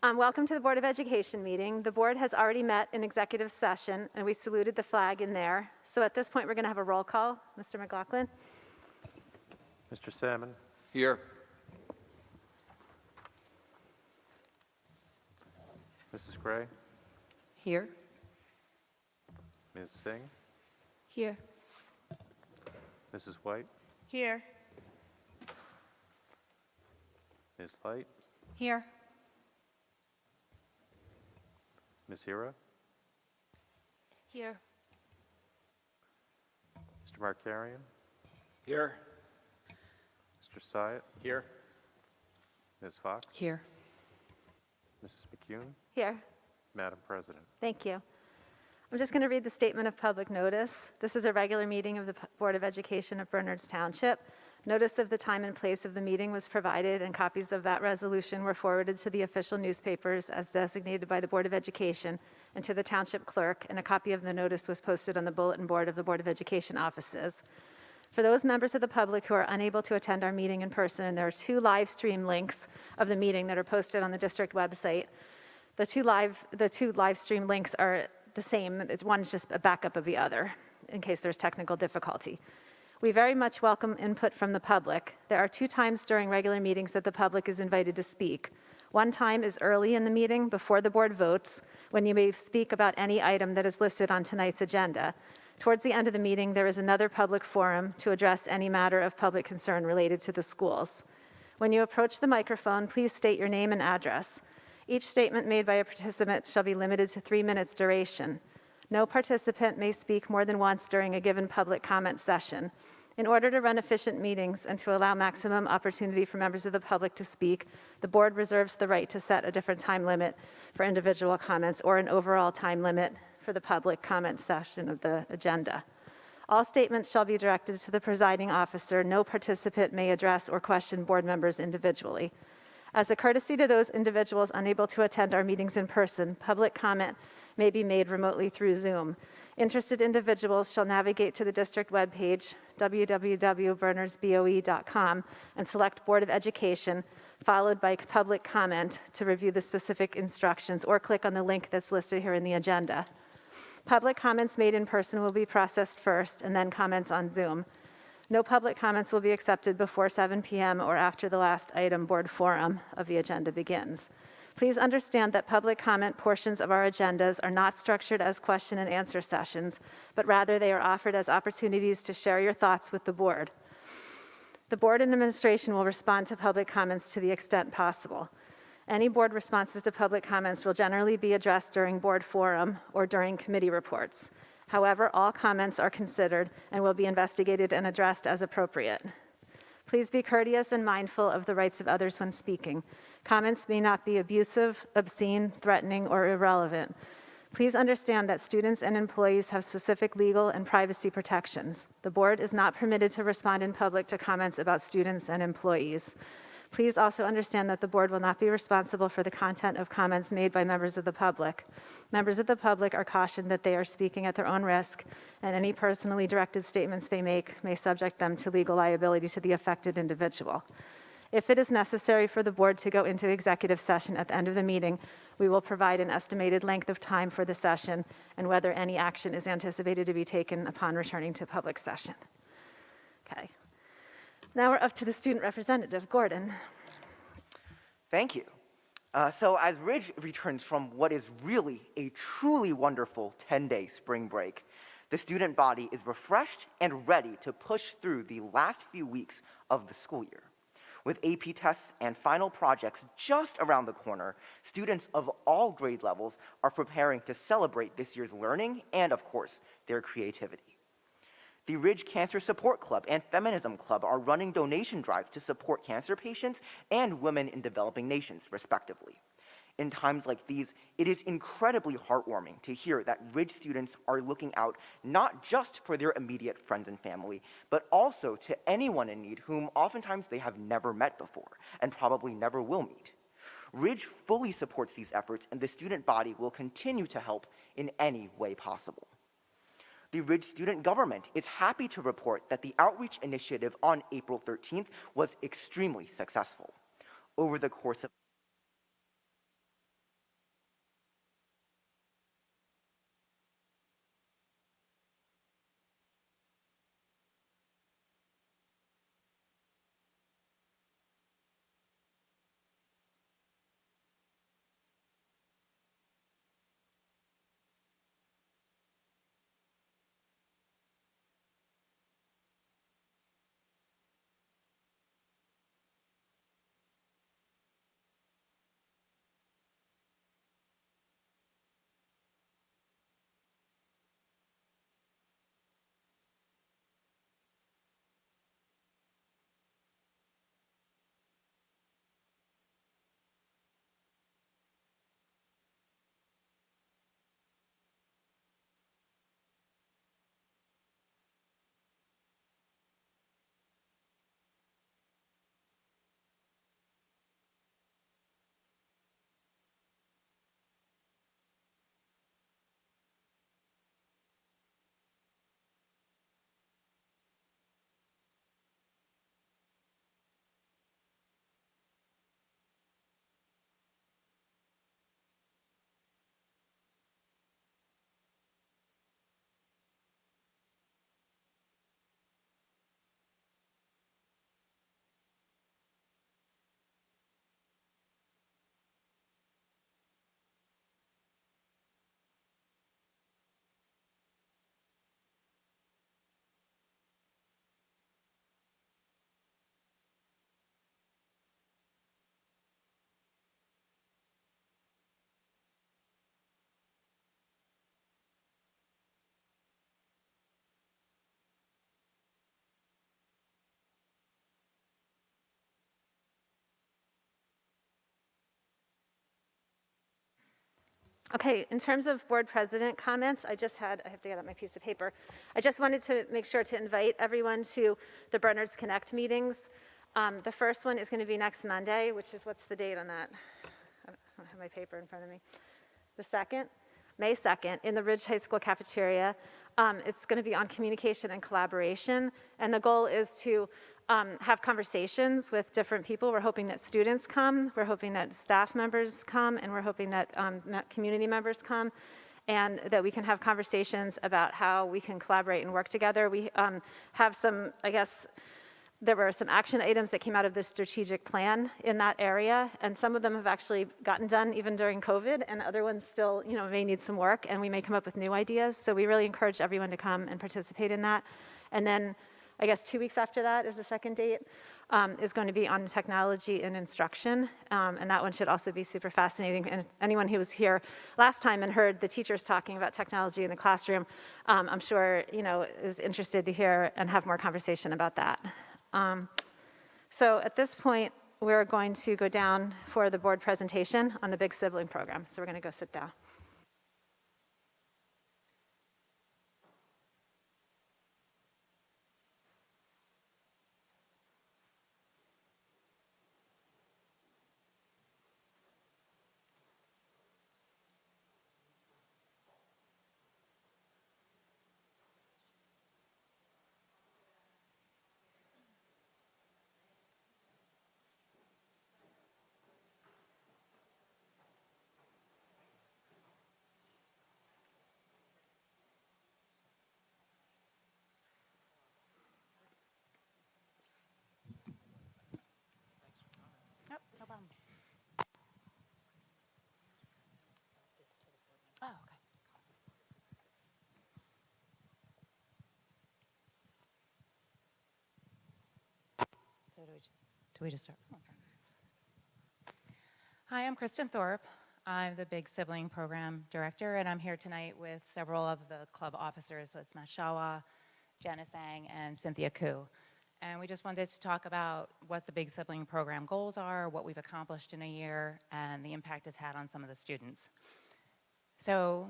Welcome to the Board of Education meeting. The board has already met in executive session, and we saluted the flag in there. So at this point, we're going to have a roll call. Mr. McLaughlin? Mr. Salmon? Here. Mrs. Gray? Here. Ms. Singh? Here. Mrs. White? Here. Ms. Light? Here. Ms. Hira? Here. Mr. Markarian? Here. Mr. Syatt? Here. Ms. Fox? Here. Mrs. McCune? Here. Madam President? Thank you. I'm just going to read the statement of public notice. This is a regular meeting of the Board of Education of Bernards Township. Notice of the time and place of the meeting was provided, and copies of that resolution were forwarded to the official newspapers as designated by the Board of Education and to the Township Clerk, and a copy of the notice was posted on the bulletin board of the Board of Education offices. For those members of the public who are unable to attend our meeting in person, there are 2 live stream links of the meeting that are posted on the district website. The two live stream links are the same. One's just a backup of the other in case there's technical difficulty. We very much welcome input from the public. There are 2 times during regular meetings that the public is invited to speak. One time is early in the meeting before the board votes, when you may speak about any item that is listed on tonight's agenda. Towards the end of the meeting, there is another public forum to address any matter of public concern related to the schools. When you approach the microphone, please state your name and address. Each statement made by a participant shall be limited to 3 minutes duration. No participant may speak more than once during a given public comment session. In order to run efficient meetings and to allow maximum opportunity for members of the public to speak, the board reserves the right to set a different time limit for individual comments or an overall time limit for the public comment session of the agenda. All statements shall be directed to the presiding officer. No participant may address or question board members individually. As a courtesy to those individuals unable to attend our meetings in person, public comment may be made remotely through Zoom. Interested individuals shall navigate to the district webpage, www.bernardsboe.com, and select Board of Education, followed by public comment to review the specific instructions, or click on the link that's listed here in the agenda. Public comments made in person will be processed first, and then comments on Zoom. No public comments will be accepted before 7 p.m. or after the last item board forum of the agenda begins. Please understand that public comment portions of our agendas are not structured as question and answer sessions, but rather they are offered as opportunities to share your thoughts with the board. The board and administration will respond to public comments to the extent possible. Any board responses to public comments will generally be addressed during board forum or during committee reports. However, all comments are considered and will be investigated and addressed as appropriate. Please be courteous and mindful of the rights of others when speaking. Comments may not be abusive, obscene, threatening, or irrelevant. Please understand that students and employees have specific legal and privacy protections. The board is not permitted to respond in public to comments about students and employees. Please also understand that the board will not be responsible for the content of comments made by members of the public. Members of the public are cautioned that they are speaking at their own risk, and any personally directed statements they make may subject them to legal liability to the affected individual. If it is necessary for the board to go into executive session at the end of the meeting, we will provide an estimated length of time for the session and whether any action is anticipated to be taken upon returning to public session. Okay. Now we're up to the student representative, Gordon. Thank you. So as Ridge returns from what is really a truly wonderful 10-day spring break, the student body is refreshed and ready to push through the last few weeks of the school year. With AP tests and final projects just around the corner, students of all grade levels are preparing to celebrate this year's learning and, of course, their creativity. The Ridge Cancer Support Club and Feminism Club are running donation drives to support cancer patients and women in developing nations, respectively. In times like these, it is incredibly heartwarming to hear that Ridge students are looking out not just for their immediate friends and family, but also to anyone in need whom oftentimes they have never met before and probably never will meet. Ridge fully supports these efforts, and the student body will continue to help in any way possible. The Ridge Student Government is happy to report that the outreach initiative on April 13th was extremely successful. Over the course of Okay, in terms of board president comments, I have to get out my piece of paper. I just wanted to make sure to invite everyone to the Bernards Connect meetings. The first one is going to be next Monday, which is, what's the date on that? I don't have my paper in front of me. The 2nd, May 2nd, in the Ridge High School cafeteria. It's going to be on communication and collaboration, and the goal is to have conversations with different people. We're hoping that students come, we're hoping that staff members come, and we're hoping that community members come, and that we can have conversations about how we can collaborate and work together. We have some, I guess, there were some action items that came out of the strategic plan in that area, and some of them have actually gotten done even during COVID, and other ones still, may need some work, and we may come up with new ideas. So we really encourage everyone to come and participate in that. And then, I guess 2 weeks after that is the second date, is going to be on technology and instruction, and that one should also be super fascinating. And anyone who was here last time and heard the teachers talking about technology in the classroom, I'm sure, is interested to hear and have more conversation about that. So at this point, we're going to go down for the board presentation on the Big Sibling Program. So we're going to go sit down. Nope, no problem. Oh, okay. So do we just start? Okay. Hi, I'm Kristen Thorpe. I'm the Big Sibling Program Director, and I'm here tonight with several of the club officers. So it's Matt Shawa, Janice Ang, and Cynthia Koo. And we just wanted to talk about what the Big Sibling Program goals are, what we've accomplished in a year, and the impact it's had on some of the students. So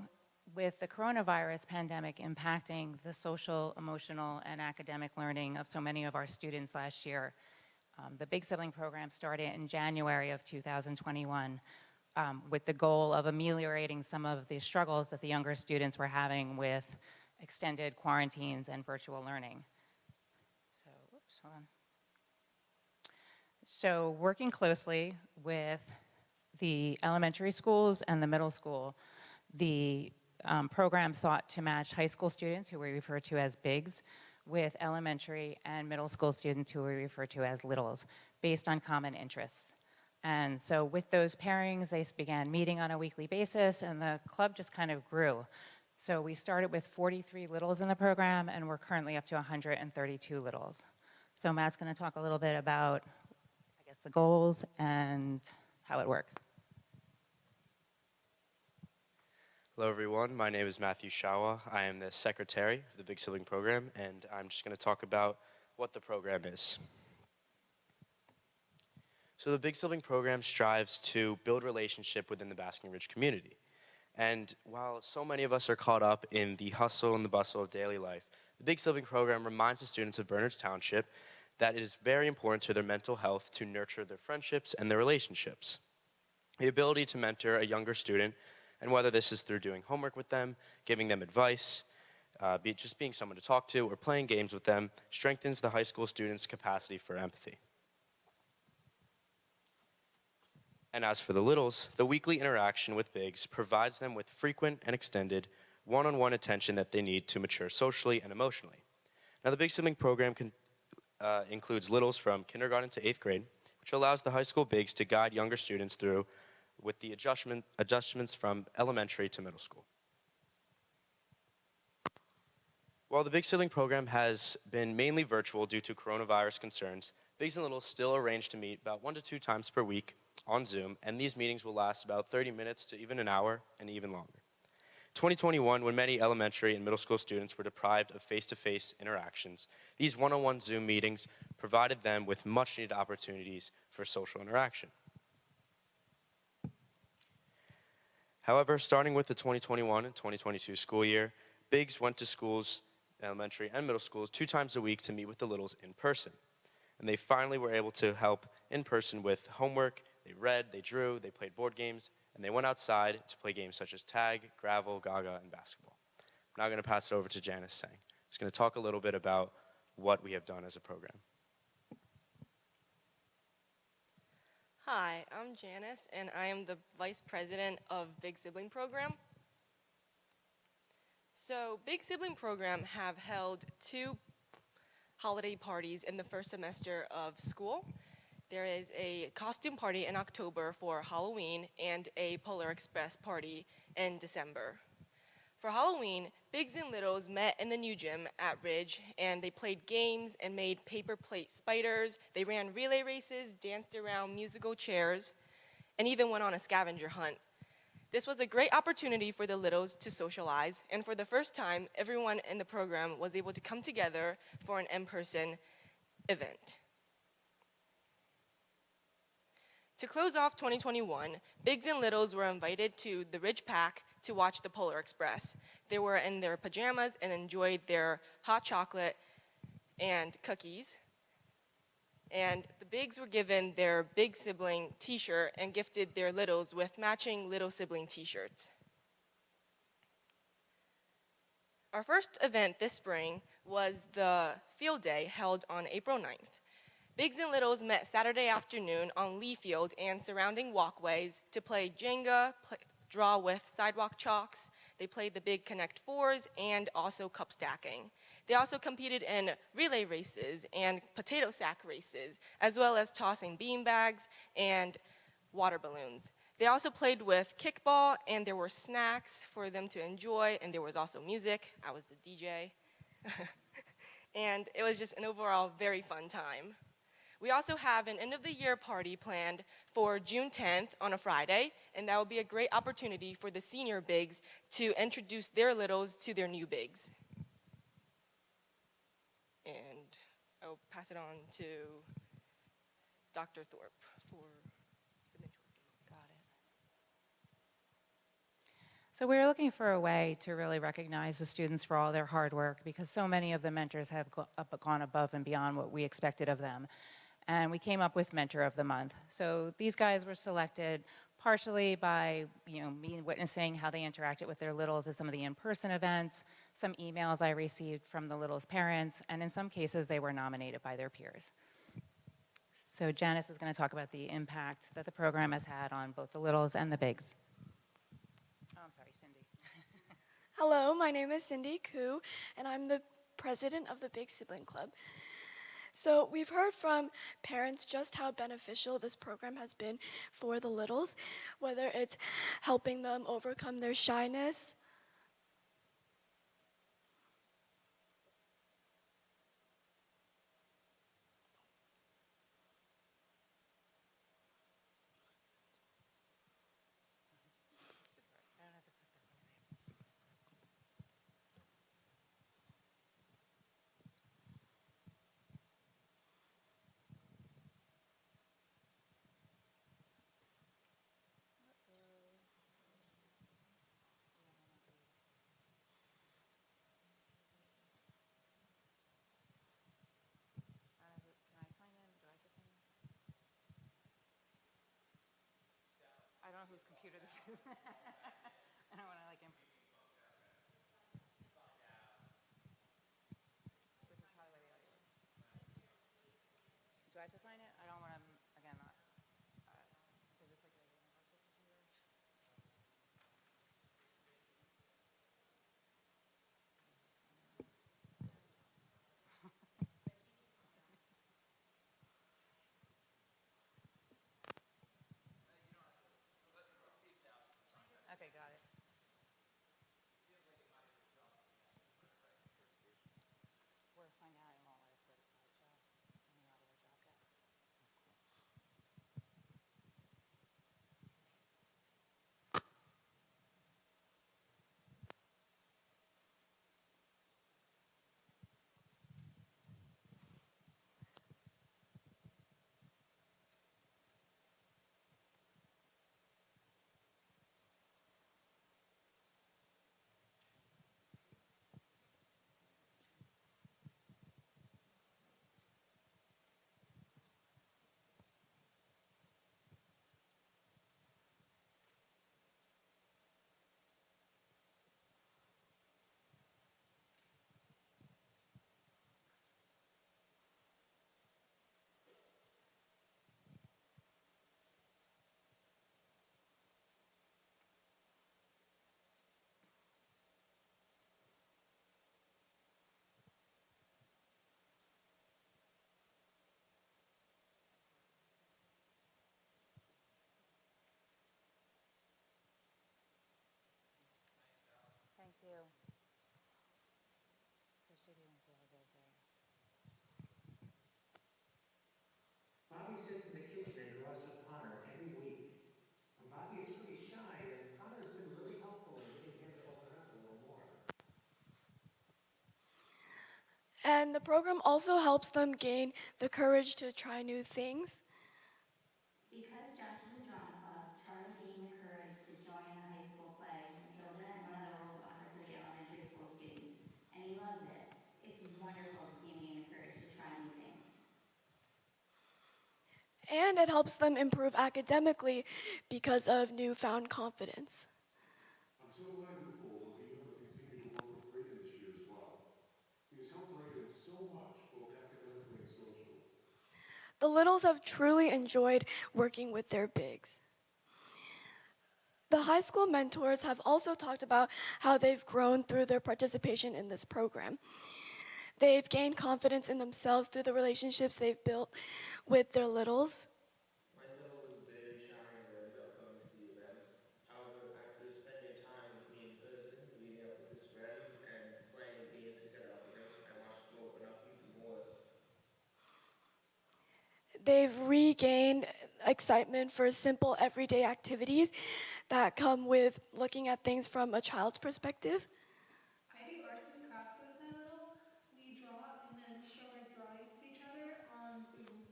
with the coronavirus pandemic impacting the social, emotional, and academic learning of so many of our students last year, the Big Sibling Program started in January of 2021 with the goal of ameliorating some of the struggles that the younger students were having with extended quarantines and virtual learning. So, oops, hold on. So working closely with the elementary schools and the middle school, the program sought to match high school students, who we refer to as bigs, with elementary and middle school students, who we refer to as littles, based on common interests. And so with those pairings, they began meeting on a weekly basis, and the club just kind of grew. So we started with 43 littles in the program, and we're currently up to 132 littles. So Matt's going to talk a little bit about, I guess, the goals and how it works. Hello everyone, my name is Matthew Shawa. I am the secretary of the Big Sibling Program, and I'm just going to talk about what the program is. So the Big Sibling Program strives to build relationship within the Basking Ridge community. And while so many of us are caught up in the hustle and the bustle of daily life, the Big Sibling Program reminds the students of Bernards Township that it is very important to their mental health to nurture their friendships and their relationships. The ability to mentor a younger student, and whether this is through doing homework with them, giving them advice, just being someone to talk to, or playing games with them, strengthens the high school students' capacity for empathy. And as for the littles, the weekly interaction with bigs provides them with frequent and extended one-on-one attention that they need to mature socially and emotionally. Now, the Big Sibling Program includes littles from kindergarten to 8th grade, which allows the high school bigs to guide younger students through with the adjustments from elementary to middle school. While the Big Sibling Program has been mainly virtual due to coronavirus concerns, Bigs and Littles still arrange to meet about 1 to 2 times per week on Zoom, and these meetings will last about 30 minutes to even an hour and even longer. 2021, when many elementary and middle school students were deprived of face-to-face interactions, these one-on-one Zoom meetings provided them with much-needed opportunities for social interaction. However, starting with the 2021 and 2022 school year, Bigs went to schools, elementary and middle schools, 2 times a week to meet with the littles in person. And they finally were able to help in person with homework. They read, they drew, they played board games, and they went outside to play games such as tag, gravel, gaga, and basketball. I'm now going to pass it over to Janice Sang, who's going to talk a little bit about what we have done as a program. Hi, I'm Janice, and I am the Vice President of Big Sibling Program. So, Big Sibling Program have held 2 holiday parties in the first semester of school. There is a costume party in October for Halloween and a Polar Express party in December. For Halloween, Bigs and Littles met in the new gym at Ridge, and they played games and made paper plate spiders. They ran relay races, danced around musical chairs, and even went on a scavenger hunt. This was a great opportunity for the Littles to socialize, and for the first time, everyone in the program was able to come together for an in-person event. To close off 2021, Bigs and Littles were invited to the Ridge Pack to watch the Polar Express. They were in their pajamas and enjoyed their hot chocolate and cookies. And the Bigs were given their Big Sibling t-shirt and gifted their Littles with matching Little Sibling t-shirts. Our first event this spring was the field day held on April 9th. Bigs and Littles met Saturday afternoon on Lee Field and surrounding walkways to play Jenga, draw with sidewalk chalks. They played the big Connect Fours and also cup stacking. They also competed in relay races and potato sack races, as well as tossing bean bags and water balloons. They also played with kickball, and there were snacks for them to enjoy, and there was also music. I was the DJ. And it was just an overall very fun time. We also have an end-of-the-year party planned for June 10th on a Friday, and that will be a great opportunity for the senior Bigs to introduce their Littles to their new Bigs. And I'll pass it on to Dr. Thorpe for the networking. Got it. So we're looking for a way to really recognize the students for all their hard work, because so many of the mentors have gone above and beyond what we expected of them. And we came up with Mentor of the Month. So these guys were selected partially by me witnessing how they interacted with their littles at some of the in-person events, some emails I received from the littles' parents, and in some cases they were nominated by their peers. So Janice is going to talk about the impact that the program has had on both the littles and the bigs. Oh, I'm sorry, Cindy. Hello, my name is Cindy Koo, and I'm the president of the Big Sibling Club. So we've heard from parents just how beneficial this program has been for the littles, whether it's helping them overcome their shyness, I don't know whose computer this is. I don't want to like him. This is probably where the audio is. Do I have to sign it? I don't want to, again, not. Is this like a universal computer? Okay, got it. We're signed out. I won't let us go to college job. I don't know how to work job yet. also helps them gain the courage to try new things. Because Josh is a drama club, Charlie gained the courage to join the high school play, Matilda, and one of the roles offered to the elementary school students, and he loves it. It's wonderful to see him gain the courage to try new things. And it helps them improve academically because of newfound confidence. I'm so glad you all will be able to continue to work with Brayden this year as well. He has helped Brayden so much, both academically and socially. The littles have truly enjoyed working with their bigs. The high school mentors have also talked about how they've grown through their participation in this program. They've gained confidence in themselves through the relationships they've built with their littles. My little was very shy and worried about going to the events. However, after spending time with me in person, meeting up with his friends, and playing a game to set out for him, I watched him open up even more. They've regained excitement for simple everyday activities that come with looking at things from a child's perspective. I do arts and crafts with my little. We draw and then show our drawings to each other on Zoom.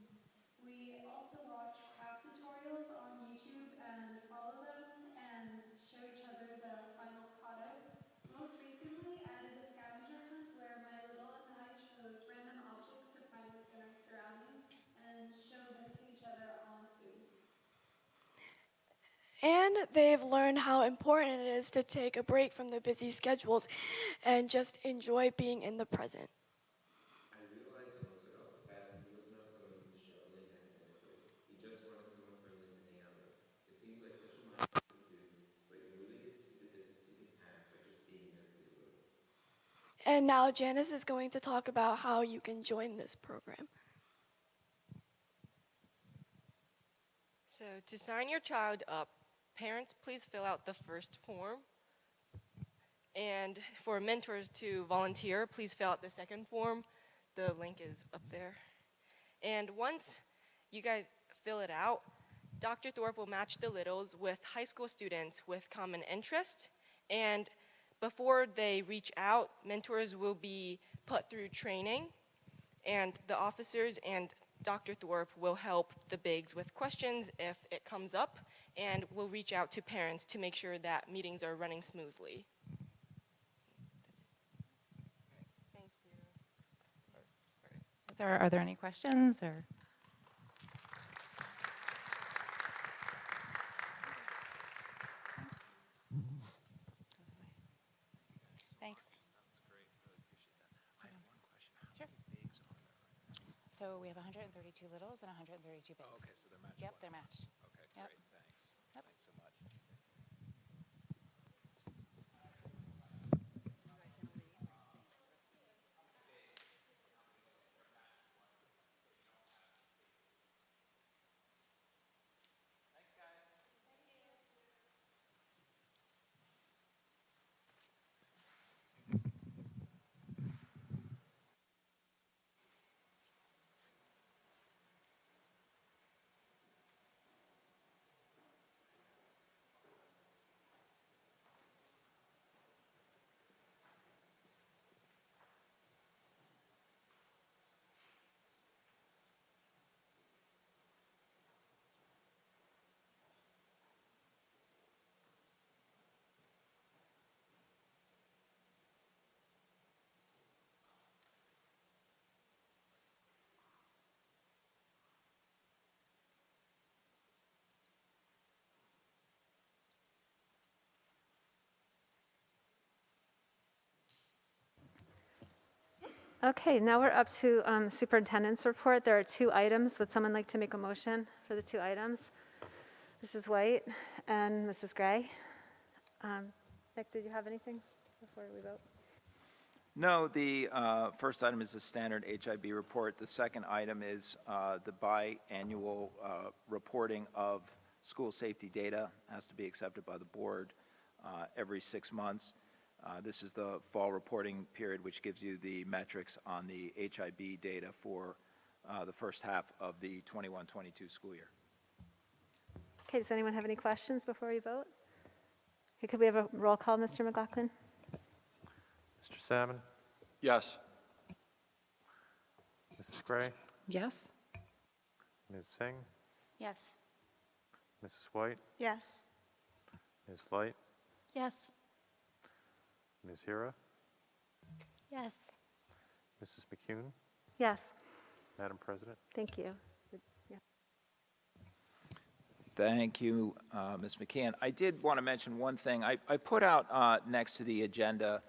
We also watch craft tutorials on YouTube and follow them and show each other the final product. Most recently, I did a scavenger hunt where my little and I chose random objects to find within our surroundings and show them to each other on Zoom. And they've learned how important it is to take a break from the busy schedules and just enjoy being in the present. I realized months ago that he was not someone who was struggling academically. He just wanted someone friendly to hang out with. It seems like such a minor thing to do, but you really get to see the difference you can have by just being there for your little. And now Janice is going to talk about how you can join this program. So to sign your child up, parents, please fill out the first form. And for mentors to volunteer, please fill out the second form. The link is up there. And once you guys fill it out, Dr. Thorpe will match the littles with high school students with common interest. And before they reach out, mentors will be put through training, and the officers and Dr. Thorpe will help the bigs with questions if it comes up, and will reach out to parents to make sure that meetings are running smoothly. Thank you. Are there any questions or? Thanks. Sure. So we have 132 littles and 132 bigs. Okay, so they're matched. Yep, they're matched. Okay, Yep. great, thanks. Yep. Thanks so much. Okay, now we're up to Superintendent's report. There are 2 items. Would someone like to make a motion for the 2 items? Mrs. White and Mrs. Gray. Nick, did you have anything before we vote? No, the first item is the standard HIB report. The second item is the biannual reporting of school safety data. Has to be accepted by the board every 6 months. This is the fall reporting period, which gives you the metrics on the HIB data for the first half of the 21-22 school year. Okay, does anyone have any questions before we vote? Okay, could we have a roll call, Mr. McLaughlin? Mr. Salmon, Yes. Mrs. Gray, Yes. Ms. Singh, Yes. Mrs. White, Yes. Ms. Light, Yes. Ms. Hira, Yes. Mrs. McCune, Yes, Madam President. thank you. Yeah. Thank you, Ms. McKeon. I did want to mention one thing. I put out next to the agenda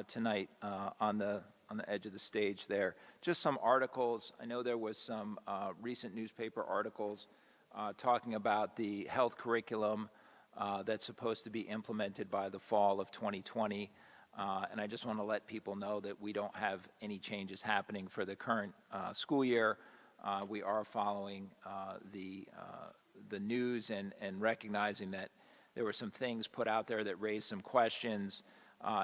tonight on the edge of the stage there, just some articles. I know there was some recent newspaper articles talking about the health curriculum that's supposed to be implemented by the fall of 2020. And I just want to let people know that we don't have any changes happening for the current school year. We are following the news and recognizing that there were some things put out there that raised some questions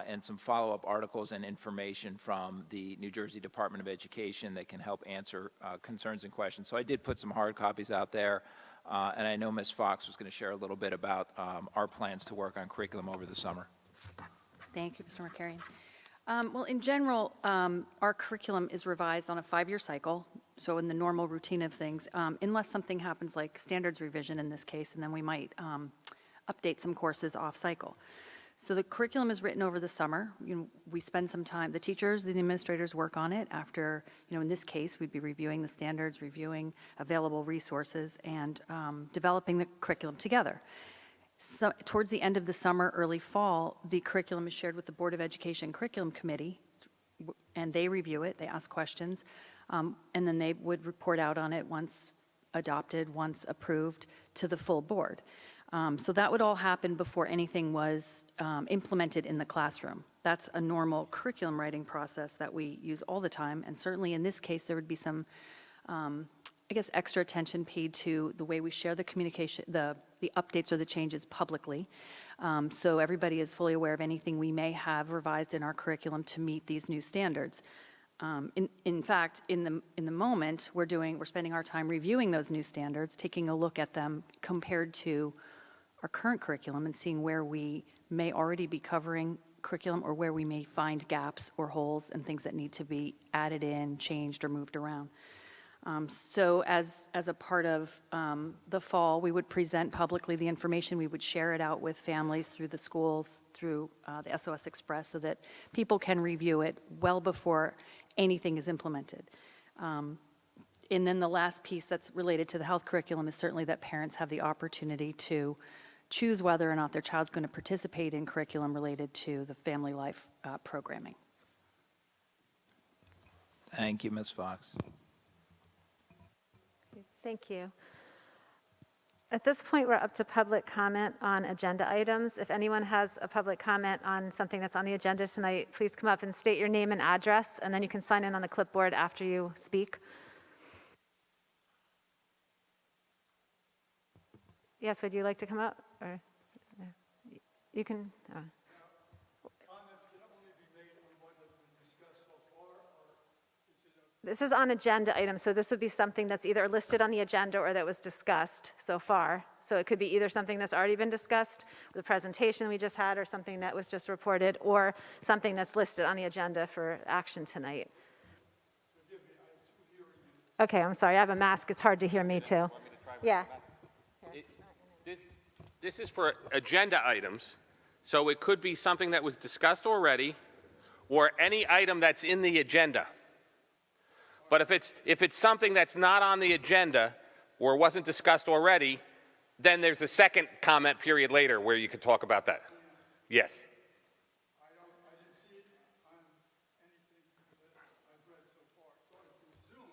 and some follow-up articles and information from the New Jersey Department of Education that can help answer concerns and questions. So I did put some hard copies out there, and I know Ms. Fox was going to share a little bit about our plans to work on curriculum over the summer. Thank you, Mr. Markarian. Well, in general, our curriculum is revised on a 5-year cycle, so in the normal routine of things, unless something happens like standards revision in this case, and then we might update some courses off-cycle. So the curriculum is written over the summer. We spend some time, the teachers, the administrators work on it after, in this case, we'd be reviewing the standards, reviewing available resources, and developing the curriculum together. So towards the end of the summer, early fall, the curriculum is shared with the Board of Education Curriculum Committee, and they review it, they ask questions, and then they would report out on it once adopted, once approved, to the full board. So that would all happen before anything was implemented in the classroom. That's a normal curriculum writing process that we use all the time, and certainly in this case, there would be some extra attention paid to the way we share the communication, the updates or the changes publicly. So everybody is fully aware of anything we may have revised in our curriculum to meet these new standards. In fact, in the moment, we're spending our time reviewing those new standards, taking a look at them compared to our current curriculum and seeing where we may already be covering curriculum or where we may find gaps or holes and things that need to be added in, changed, or moved around. So as a part of the fall, we would present publicly the information. We would share it out with families through the schools, through the SOS Express, so that people can review it well before anything is implemented. And then the last piece that's related to the health curriculum is certainly that parents have the opportunity to choose whether or not their child's going to participate in curriculum related to the family life programming. Thank you, Ms. Fox. Thank you. At this point, we're up to public comment on agenda items. If anyone has a public comment on something that's on the agenda tonight, please come up and state your name and address, and then you can sign in on the clipboard after you speak. Yes, would you like to come up? Or you can. This is on agenda items, so this would be something that's either listed on the agenda or that was discussed so far. So it could be either something that's already been discussed, the presentation we just had, or something that was just reported, or something that's listed on the agenda for action tonight. Okay, I'm sorry, I have a mask, it's hard to hear me too. Yeah. This is for agenda items, so it could be something that was discussed already, or any item that's in the agenda. But if it's something that's not on the agenda or wasn't discussed already, then there's a second comment period later where you could talk about that. Yes. I didn't see it on anything that I've read so far, so I presume,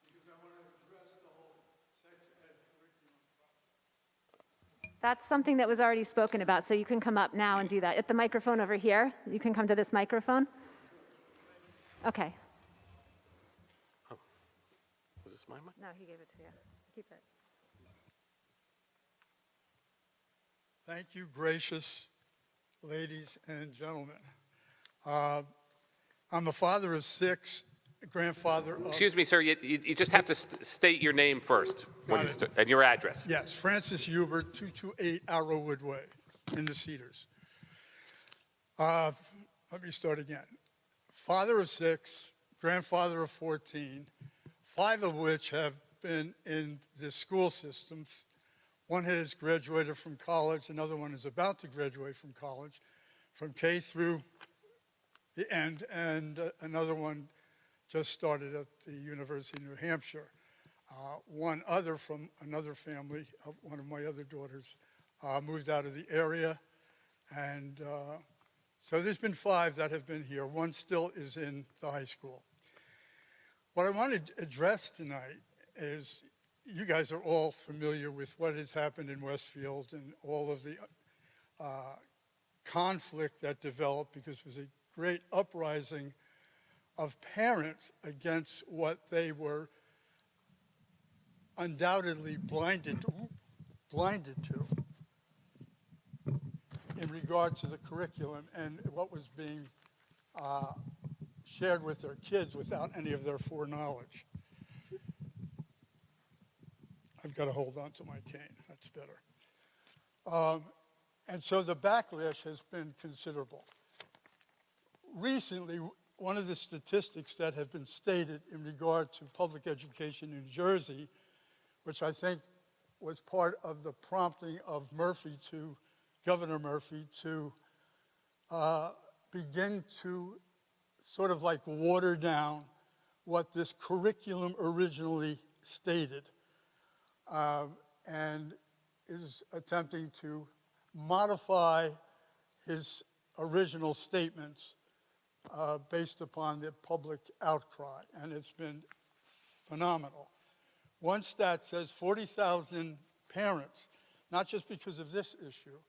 because I want to address the whole sex ed curriculum process. That's something that was already spoken about, so you can come up now and do that. At the microphone over here, you can come to this microphone. Okay. No, he gave it to you. Keep it. Thank you, gracious ladies and gentlemen. I'm the father of 6, grandfather of... Excuse me, sir, you just have to state your name first and your address. Yes, Francis Hubert, 228 Arrowwood Way in the Cedars. Let me start again. Father of 6, grandfather of 14, 5 of which have been in the school systems. One has graduated from college, another one is about to graduate from college, from K through the end, and another one just started at the University of New Hampshire. One other from another family, one of my other daughters, moved out of the area, and so there's been 5 that have been here. One still is in the high school. What I want to address tonight is, you guys are all familiar with what has happened in Westfield and all of the conflict that developed because it was a great uprising of parents against what they were undoubtedly blinded to in regard to the curriculum and what was being shared with their kids without any of their foreknowledge. I've got to hold on to my cane, that's better. And so the backlash has been considerable. Recently, one of the statistics that have been stated in regard to public education in New Jersey, which I think was part of the prompting of Governor Murphy to begin to sort of like water down what this curriculum originally stated, and is attempting to modify his original statements based upon the public outcry, and it's been phenomenal. One stat says 40,000 parents, not just because of this issue,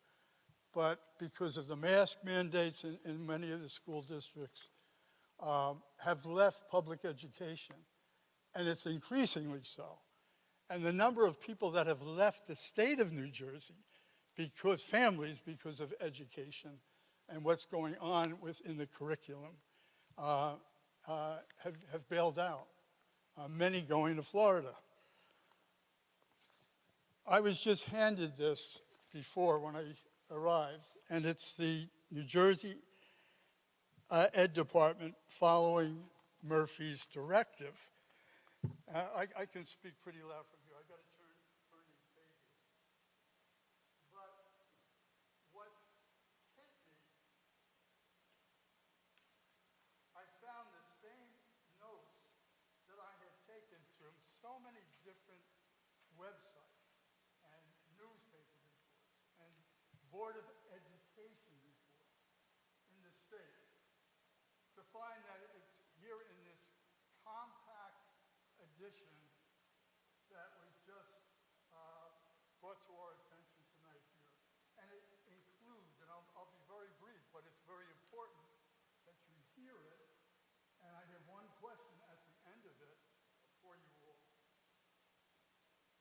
but because of the mask mandates in many of the school districts, have left public education, and it's increasingly so. And the number of people that have left the state of New Jersey, families because of education and what's going on within the curriculum, have bailed out, many going to Florida. I was just handed this before when I arrived, and it's the New Jersey Ed Department following Murphy's directive. I can speak pretty loud from here. I got to turn these pages. But what hit me, I found the same notes that I had taken from so many different websites and newspaper reports and Board of Education reports in the state, to find that it's here in this compact edition that was just brought to our attention tonight here. And it includes, and I'll be very brief, but it's very important that you hear it. And I have one question at the end of it for you all.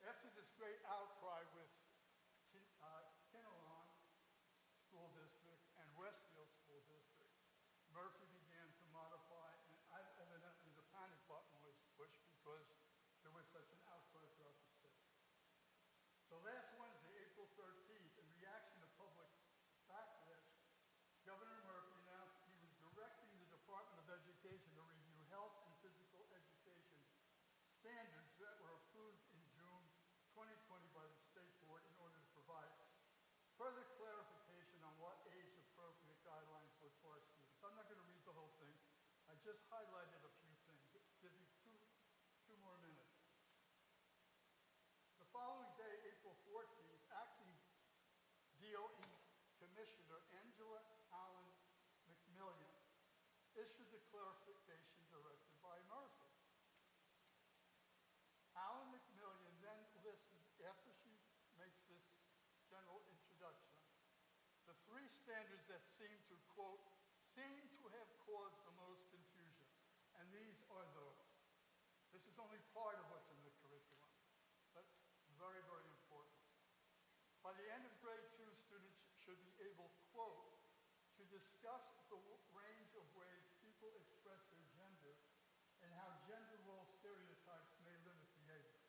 After this great outcry with Kinnelon School District and Westfield School District, Murphy began to modify, and evidently the panic button was pushed because there was such an outcry throughout the state. So last Wednesday, April 13th, in reaction to public backlash, Governor Murphy announced he was directing the Department of Education to review health and physical education standards that were approved in June 2020 by the State Board in order to provide further clarification on what age-appropriate guidelines were for our students. I'm not going to read the whole thing. I just highlighted a few things. Give me two more minutes. The following day, April 14th, acting DOE Commissioner Angela Allen McMillian issued the clarification directed by Murphy. Allen McMillian then listed, after she makes this general introduction, the 3 standards that seem to, quote, seem to have caused the most confusion. And these are those. This is only part of what's in the curriculum, but very, very important. By the end of grade 2, students should be able, quote, to discuss the range of ways people express their gender and how gender role stereotypes may limit behavior.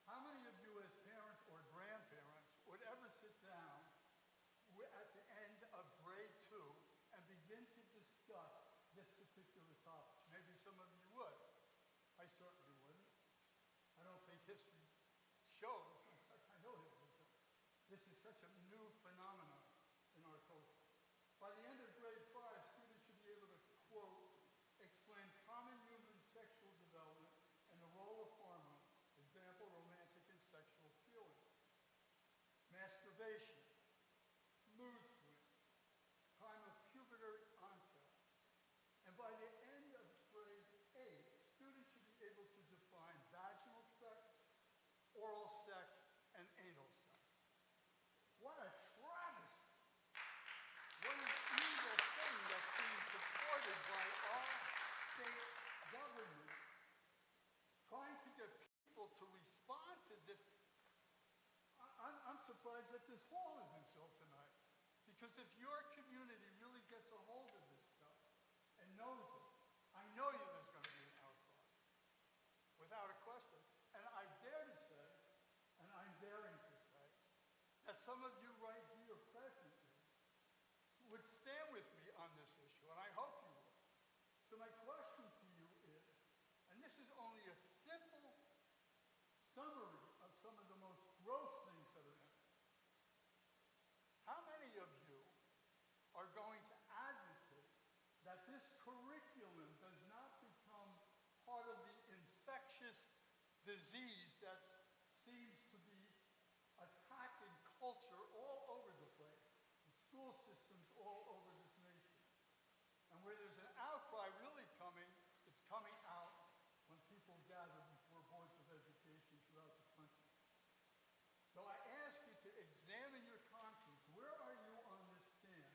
How many of you as parents or grandparents would ever sit down at the end of grade 2 and begin to discuss this particular topic? Maybe some of you history shows, in fact, I know history, this is such a new phenomenon in our culture. By the end of grade 5, students should be able to, quote, explain common human sexual development and the role of hormones, example, romantic and sexual feelings, masturbation, mood swings, time of puberty onset. And by the end of grade 8, students should be able to define vaginal sex, oral sex, and anal sex. What a travesty! What an evil thing that's being supported by our state government, trying to get people to respond to this. I'm surprised that this hall isn't filled tonight. Because if your community really gets a hold of this stuff and knows it, I know there's going to be an outcry, without a question. And I dare to say, and I'm daring to say, that some of you right here presently would stand with me on this issue, and I hope you will. So my question to you is, and this is only a simple summary of some of the most gross things that are in it. How many of you are going to advocate that this curriculum does not become part of the infectious disease that seems to be attacking culture all over the place, the school systems all over this nation? And where there's an outcry really coming, it's coming out when people gather before boards of education throughout the country. So I ask you to examine your conscience. Where are you on this stand?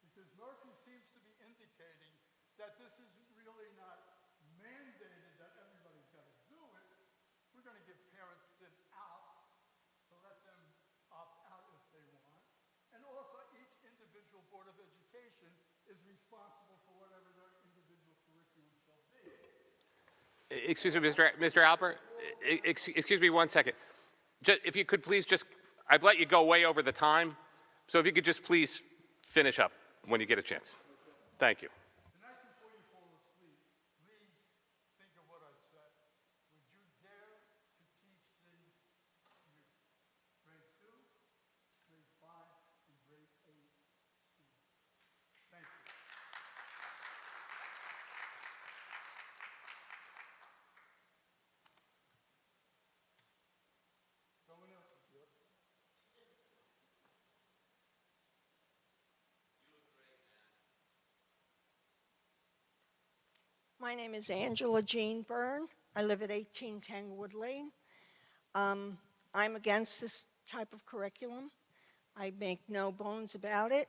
Because Murphy seems to be indicating that this is really not mandated that everybody's got to do it. We're going to give parents an out to let them opt out if they want. And also each individual Board of Education is responsible for whatever their individual curriculum shall be. Excuse me, Mr. Albert, excuse me 1 second. If you could please just, I've let you go way over the time, so if you could just please finish up when you get a chance. Thank you. Tonight before you fall asleep, please think of what I've said. Would you dare to teach these youth, grade 2, grade 5, and grade 8 students? Thank you. Someone else is here. My name is Angela Jean Byrne. I live at 1810 Wood Lane. I'm against this type of curriculum. I make no bones about it.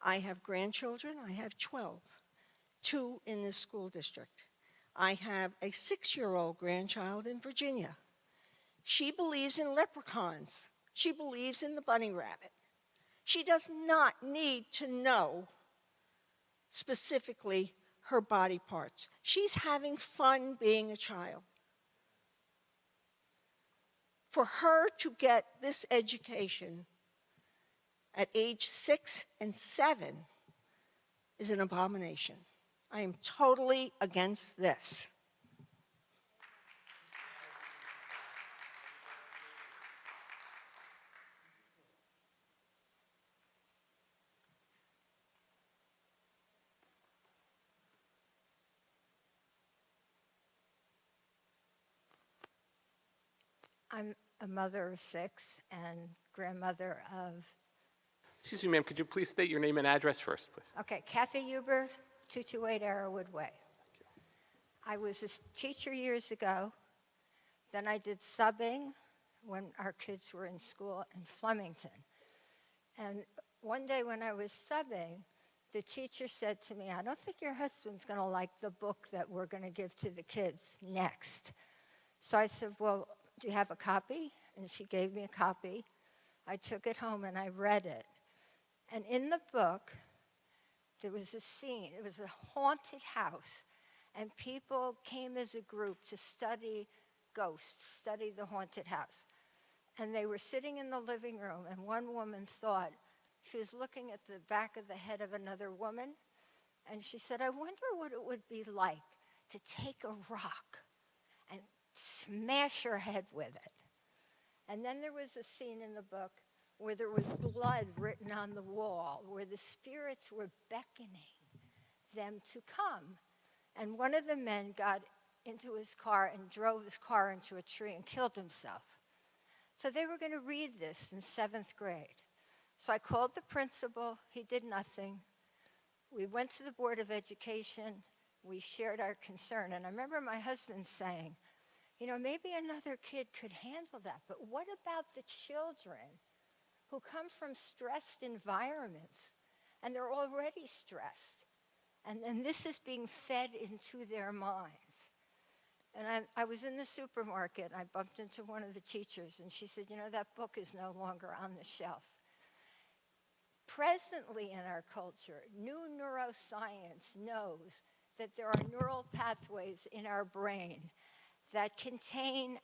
I have grandchildren. I have 12, 2 in this school district. I have a 6-year-old grandchild in Virginia. She believes in leprechauns. She believes in the bunny rabbit. She does not need to know specifically her body parts. She's having fun being a child. For her to get this education at age 6 and 7 is an abomination. I am totally against this. I'm a mother of 6 and grandmother of, Excuse me, ma'am, could you please state your name and address first, please? okay, Kathy Huber, 228 Arrowwood Way. I was a teacher years ago. Then I did subbing when our kids were in school in Flemington. And one day when I was subbing, the teacher said to me, I don't think your husband's going to like the book that we're going to give to the kids next. So I said, well, do you have a copy? And she gave me a copy. I took it home and I read it. And in the book, there was a scene. It was a haunted house. And people came as a group to study ghosts, study the haunted house. And they were sitting in the living room, and one woman thought she was looking at the back of the head of another woman. And she said, I wonder what it would be like to take a rock and smash your head with it. And then there was a scene in the book where there was blood written on the wall, where the spirits were beckoning them to come. And one of the men got into his car and drove his car into a tree and killed himself. So they were going to read this in 7th grade. So I called the principal. He did nothing. We went to the Board of Education. We shared our concern. And I remember my husband saying, you know, maybe another kid could handle that. But what about the children who come from stressed environments and they're already stressed? And then this is being fed into their minds. And I was in the supermarket. I bumped into one of the teachers, and she said, you know, that book is no longer on the shelf. Presently in our culture, new neuroscience knows that there are neural pathways in our brain that contain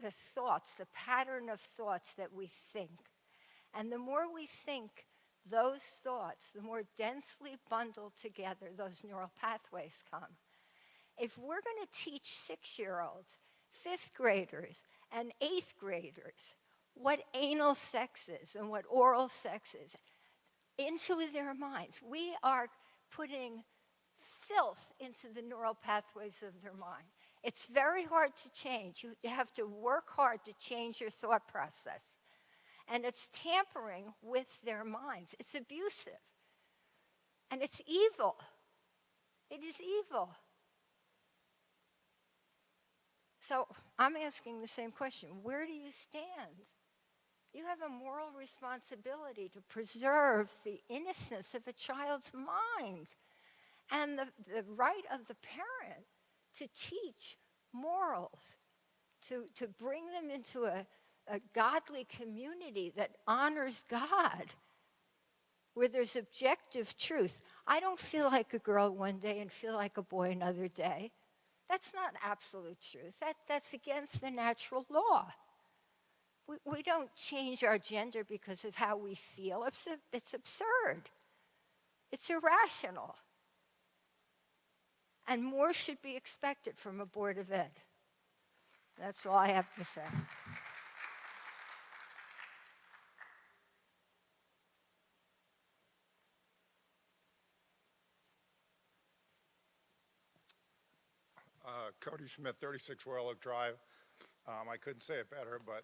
the thoughts, the pattern of thoughts that we think. And the more we think those thoughts, the more densely bundled together those neural pathways come. If we're going to teach 6-year-olds, 5th graders, and 8th graders what anal sex is and what oral sex is into their minds, we are putting filth into the neural pathways of their mind. It's very hard to change. You have to work hard to change your thought process. And it's tampering with their minds. It's abusive. And it's evil. It is evil. So I'm asking the same question. Where do you stand? You have a moral responsibility to preserve the innocence of a child's mind and the right of the parent to teach morals, to bring them into a godly community that honors God, where there's objective truth. I don't feel like a girl one day and feel like a boy another day. That's not absolute truth. That's against the natural law. We don't change our gender because of how we feel. It's absurd. It's irrational. And more should be expected from a Board of Ed. That's all I have to say. Cody Smith, 36 Royal Oak Drive. I couldn't say it better, but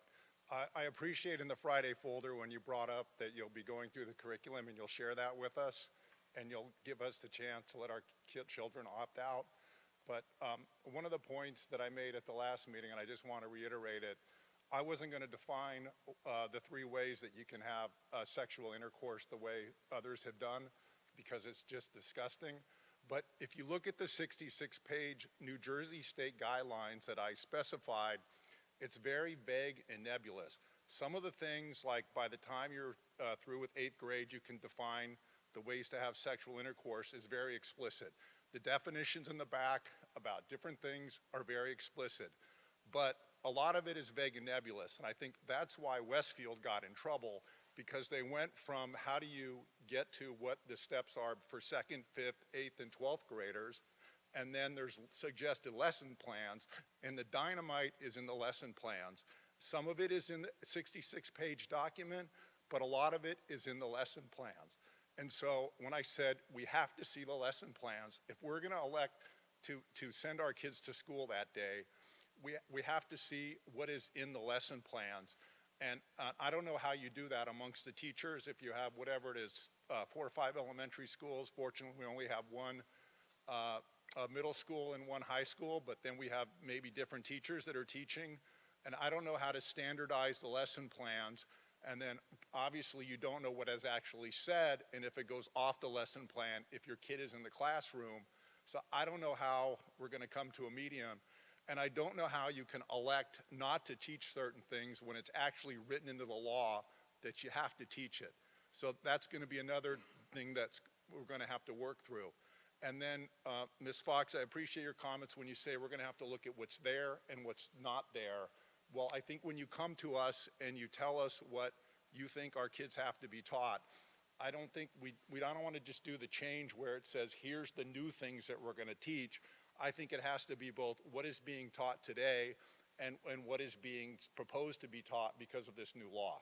I appreciate in the Friday folder when you brought up that you'll be going through the curriculum and you'll share that with us and you'll give us the chance to let our children opt out. But one of the points that I made at the last meeting, and I just want to reiterate it, I wasn't going to define the 3 ways that you can have sexual intercourse the way others have done because it's just disgusting. But if you look at the 66-page New Jersey state guidelines that I specified, it's very vague and nebulous. Some of the things, like by the time you're through with 8th grade, you can define the ways to have sexual intercourse is very explicit. The definitions in the back about different things are very explicit. But a lot of it is vague and nebulous. And I think that's why Westfield got in trouble, because they went from how do you get to what the steps are for 2nd, 5th, 8th, and 12th graders, and then there's suggested lesson plans, and the dynamite is in the lesson plans. Some of it is in the 66-page document, but a lot of it is in the lesson plans. And so when I said we have to see the lesson plans, if we're going to elect to send our kids to school that day, we have to see what is in the lesson plans. And I don't know how you do that amongst the teachers. If you have whatever it is, 4 or 5 elementary schools, fortunately we only have one middle school and one high school, but then we have maybe different teachers that are teaching. And I don't know how to standardize the lesson plans. And then obviously you don't know what is actually said, and if it goes off the lesson plan, if your kid is in the classroom. So I don't know how we're going to come to a medium. And I don't know how you can elect not to teach certain things when it's actually written into the law that you have to teach it. So that's going to be another thing that we're going to have to work through. And then, Ms. Fox, I appreciate your comments when you say we're going to have to look at what's there and what's not there. Well, I think when you come to us and you tell us what you think our kids have to be taught, I don't think we don't want to just do the change where it says, here's the new things that we're going to teach. I think it has to be both what is being taught today and what is being proposed to be taught because of this new law.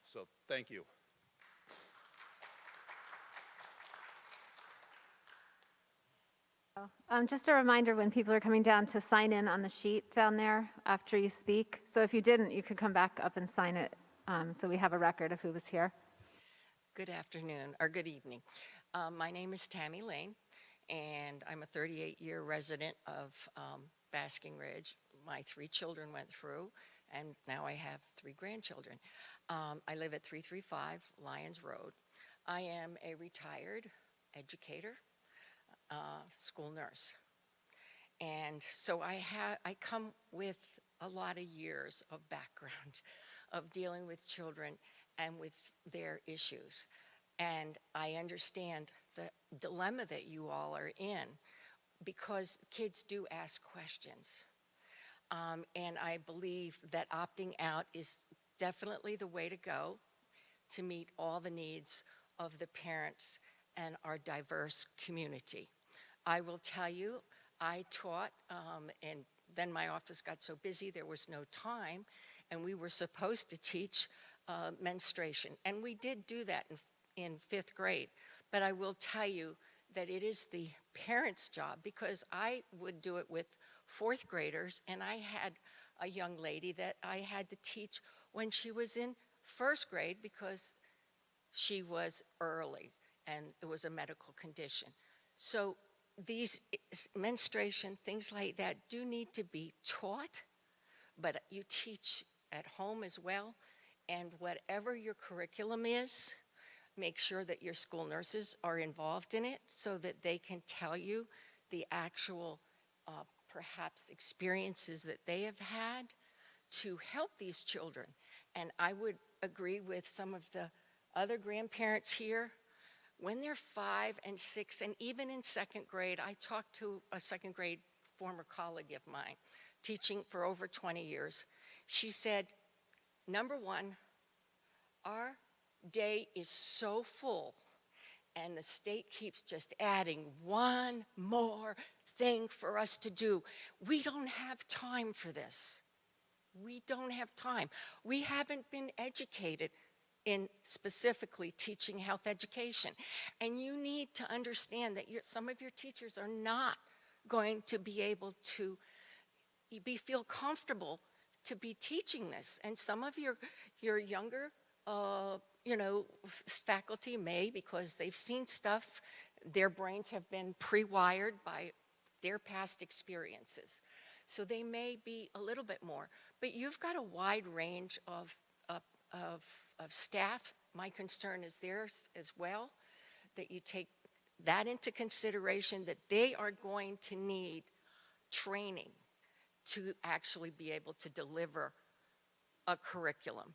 So thank you. Just a reminder when people are coming down to sign in on the sheet down there after you speak. So if you didn't, you could come back up and sign it so we have a record of who was here. Good afternoon, or good evening. My name is Tammy Lane, and I'm a 38-year resident of Basking Ridge. My 3 children went through, and now I have 3 grandchildren. I live at 335 Lyons Road. I am a retired educator, school nurse. And so I come with a lot of years of background of dealing with children and with their issues. And I understand the dilemma that you all are in because kids do ask questions. And I believe that opting out is definitely the way to go to meet all the needs of the parents and our diverse community. I will tell you, I taught, and then my office got so busy there was no time, and we were supposed to teach menstruation. And we did do that in 5th grade. But I will tell you that it is the parents' job, because I would do it with 4th graders, and I had a young lady that I had to teach when she was in 1st grade because she was early and it was a medical condition. So these menstruation, things like that do need to be taught, but you teach at home as well. And whatever your curriculum is, make sure that your school nurses are involved in it so that they can tell you the actual perhaps experiences that they have had to help these children. And I would agree with some of the other grandparents here. When they're 5 and 6, and even in 2nd grade, I talked to a 2nd grade former colleague of mine, teaching for over 20 years. She said, number one, our day is so full, and the state keeps just adding one more thing for us to do. We don't have time for this. We don't have time. We haven't been educated in specifically teaching health education. And you need to understand that some of your teachers are not going to be able to feel comfortable to be teaching this. And some of your younger faculty may, because they've seen stuff, their brains have been pre-wired by their past experiences. So they may be a little bit more. But you've got a wide range of staff. My concern is theirs as well, that you take that into consideration, that they are going to need training to actually be able to deliver a curriculum.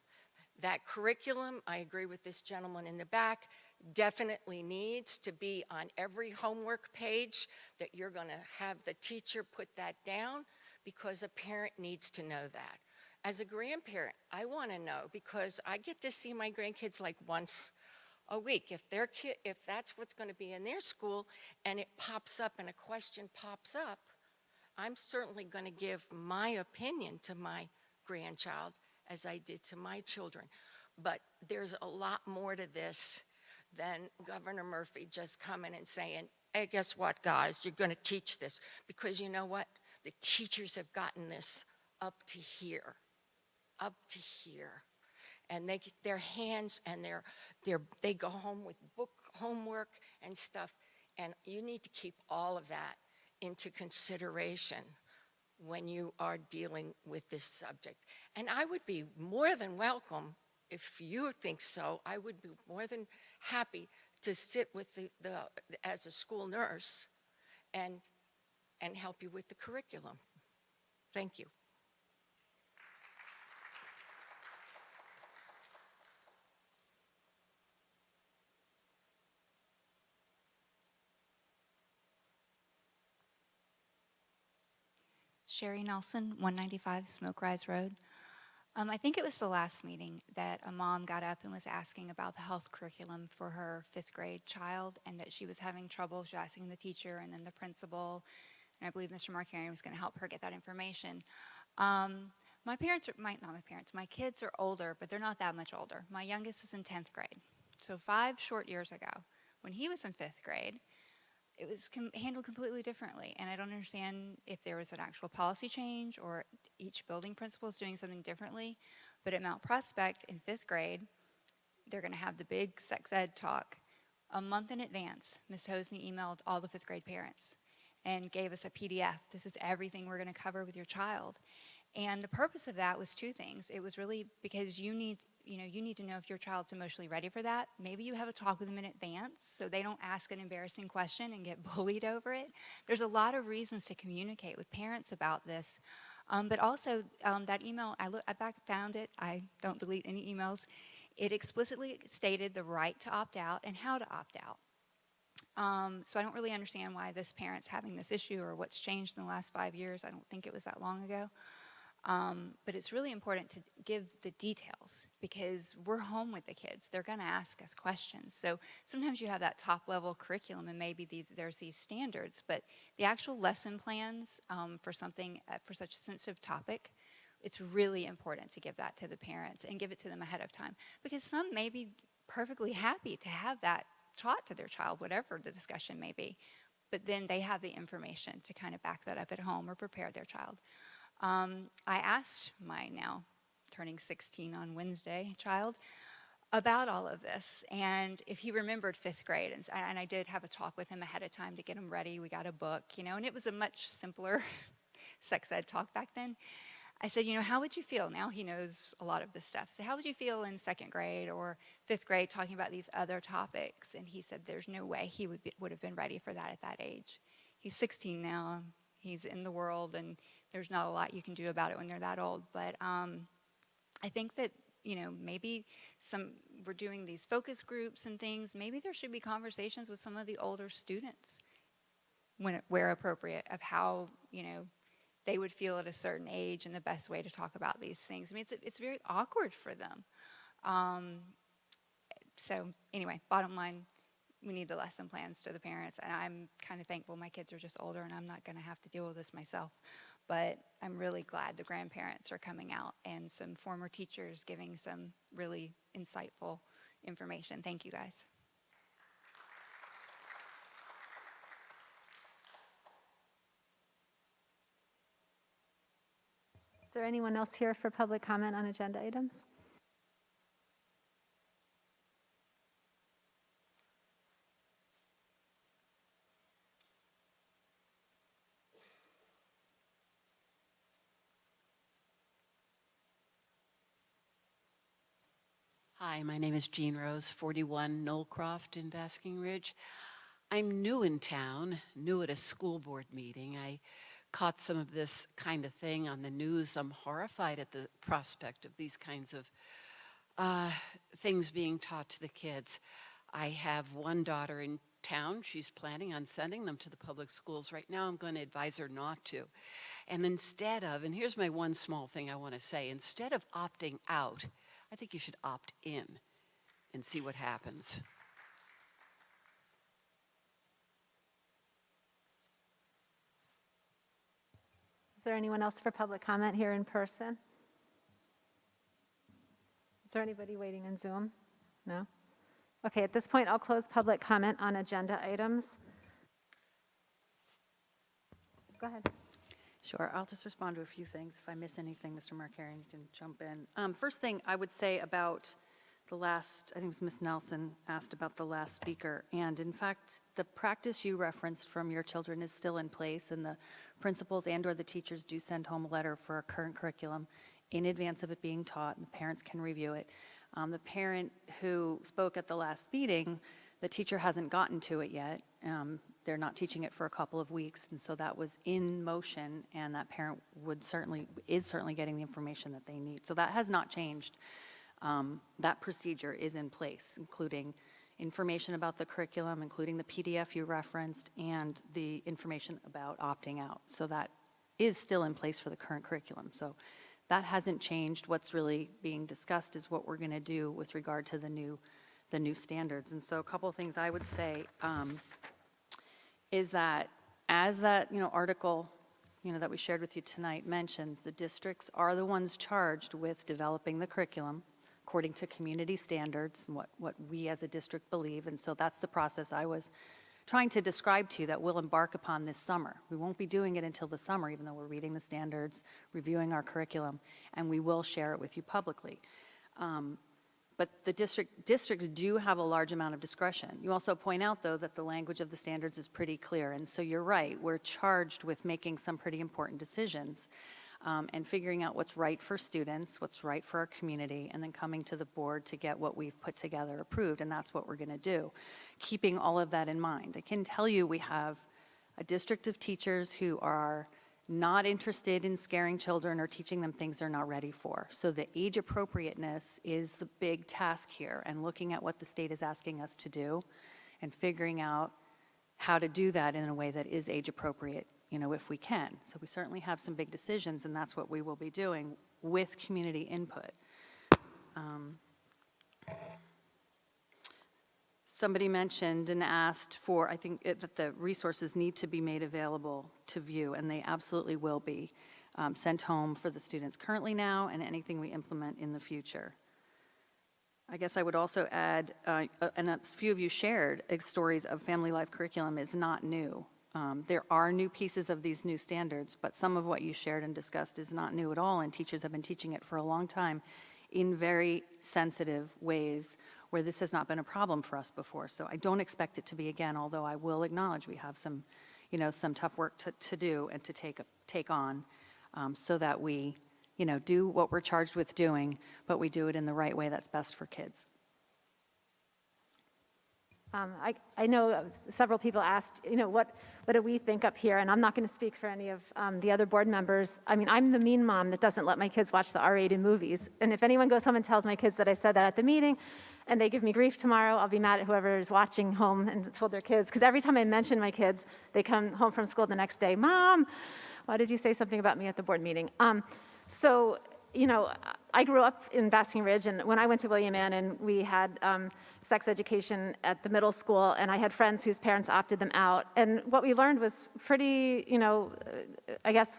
That curriculum, I agree with this gentleman in the back, definitely needs to be on every homework page, that you're going to have the teacher put that down, because a parent needs to know that. As a grandparent, I want to know, because I get to see my grandkids like once a week. If that's what's going to be in their school and it pops up and a question pops up, I'm certainly going to give my opinion to my grandchild as I did to my children. But there's a lot more to this than Governor Murphy just coming and saying, hey, guess what, guys, you're going to teach this. Because you know what? The teachers have gotten this up to here. And they get their hands, and they go home with book homework and stuff. And you need to keep all of that into consideration when you are dealing with this subject. And I would be more than welcome, if you think so, I would be more than happy to sit with as a school nurse and help you with the curriculum. Thank you. Sherry Nelson, 195 Smoke Rise Road. I think it was the last meeting that a mom got up and was asking about the health curriculum for her 5th grade child, and that she was having trouble. She was asking the teacher and then the principal, and I believe Mr. Markarian was going to help her get that information. My parents, not my parents, my kids are older, but they're not that much older. My youngest is in 10th grade. So 5 short years ago, when he was in 5th grade, it was handled completely differently. And I don't understand if there was an actual policy change or each building principal is doing something differently. But at Mount Prospect in 5th grade, they're going to have the big sex ed talk. A month in advance, Ms. Hosney emailed all the 5th grade parents and gave us a PDF. This is everything we're going to cover with your child. And the purpose of that was 2 things. It was really because you need to know if your child's emotionally ready for that. Maybe you have a talk with them in advance so they don't ask an embarrassing question and get bullied over it. There's a lot of reasons to communicate with parents about this. But also, that email, I found it. I don't delete any emails. It explicitly stated the right to opt out and how to opt out. So I don't really understand why this parent's having this issue or what's changed in the last 5 years. I don't think it was that long ago. But it's really important to give the details because we're home with the kids. They're going to ask us questions. So sometimes you have that top level curriculum and maybe there's these standards, but the actual lesson plans for such a sensitive topic, it's really important to give that to the parents and give it to them ahead of time because some may be perfectly happy to have that taught to their child, whatever the discussion may be. But then they have the information to kind of back that up at home or prepare their child. I asked my now turning 16 on Wednesday child about all of this and if he remembered 5th grade. And I did have a talk with him ahead of time to get him ready. We got a book, and it was a much simpler sex ed talk back then. I said, how would you feel? Now he knows a lot of this stuff. So how would you feel in 2nd grade or 5th grade talking about these other topics? And he said there's no way he would have been ready for that at that age. He's 16 now. He's in the world, and there's not a lot you can do about it when they're that old. But I think that, maybe we're doing these focus groups and things. Maybe there should be conversations with some of the older students where appropriate of how, they would feel at a certain age and the best way to talk about these things. I mean, it's very awkward for them. So anyway, bottom line, we need the lesson plans to the parents. And I'm kind of thankful my kids are just older and I'm not going to have to deal with this myself. But I'm really glad the grandparents are coming out and some former teachers giving some really insightful information. Thank you, guys. Is there anyone else here for public comment on agenda items? Hi, my name is Jean Rose, 41 Knollcroft in Basking Ridge. I'm new in town, new at a school board meeting. I caught some of this kind of thing on the news. I'm horrified at the prospect of these kinds of things being taught to the kids. I have one daughter in town. She's planning on sending them to the public schools. Right now, I'm going to advise her not to. And instead of, and here's my one small thing I want to say, instead of opting out, I think you should opt in and see what happens. Is there anyone else for public comment here in person? Is there anybody waiting in Zoom? No? Okay, at this point, I'll close public comment on agenda items. Go ahead. Sure, I'll just respond to a few things. If I miss anything, Mr. Markarian, you can jump in. First thing I would say about the last, I think it was Ms. Nelson asked about the last speaker. And in fact, the practice you referenced from your children is still in place, and the principals and or the teachers do send home a letter for a current curriculum in advance of it being taught, and the parents can review it. The parent who spoke at the last meeting, the teacher hasn't gotten to it yet. They're not teaching it for a couple of weeks, and so that was in motion, and that parent is certainly getting the information that they need. So that has not changed. That procedure is in place, including information about the curriculum, including the PDF you referenced, and the information about opting out. So that is still in place for the current curriculum. So that hasn't changed. What's really being discussed is what we're going to do with regard to the new standards. And so a couple of things I would say is that as that article that we shared with you tonight mentions the districts are the ones charged with developing the curriculum according to community standards and what we as a district believe. And so that's the process I was trying to describe to you that we'll embark upon this summer. We won't be doing it until the summer, even though we're reading the standards, reviewing our curriculum, and we will share it with you publicly. But the districts do have a large amount of discretion. You also point out, though, that the language of the standards is pretty clear. And so you're right, we're charged with making some pretty important decisions and figuring out what's right for students, what's right for our community, and then coming to the board to get what we've put together approved, and that's what we're going to do, keeping all of that in mind. I can tell you we have a district of teachers who are not interested in scaring children or teaching them things they're not ready for. So the age appropriateness is the big task here, and looking at what the state is asking us to do and figuring out how to do that in a way that is age appropriate, if we can. So we certainly have some big decisions, and that's what we will be doing with community input. Somebody mentioned and asked for, I think, that the resources need to be made available to view, and they absolutely will be sent home for the students currently now and anything we implement in the future. I guess I would also add, and a few of you shared, stories of family life curriculum is not new. There are new pieces of these new standards, but some of what you shared and discussed is not new at all, and teachers have been teaching it for a long time in very sensitive ways where this has not been a problem for us before. So I don't expect it to be again, although I will acknowledge we have some, some tough work to do and to take on so that we, do what we're charged with doing, but we do it in the right way that's best for kids. I know several people asked, what do we think up here? And I'm not going to speak for any of the other board members. I mean, I'm the mean mom that doesn't let my kids watch the R-rated movies. And if anyone goes home and tells my kids that I said that at the meeting and they give me grief tomorrow, I'll be mad at whoever is watching home and told their kids. Because every time I mention my kids, they come home from school the next day, Mom, why did you say something about me at the board meeting? So, I grew up in Basking Ridge, and when I went to William Ann, we had sex education at the middle school, and I had friends whose parents opted them out. And what we learned was pretty, I guess,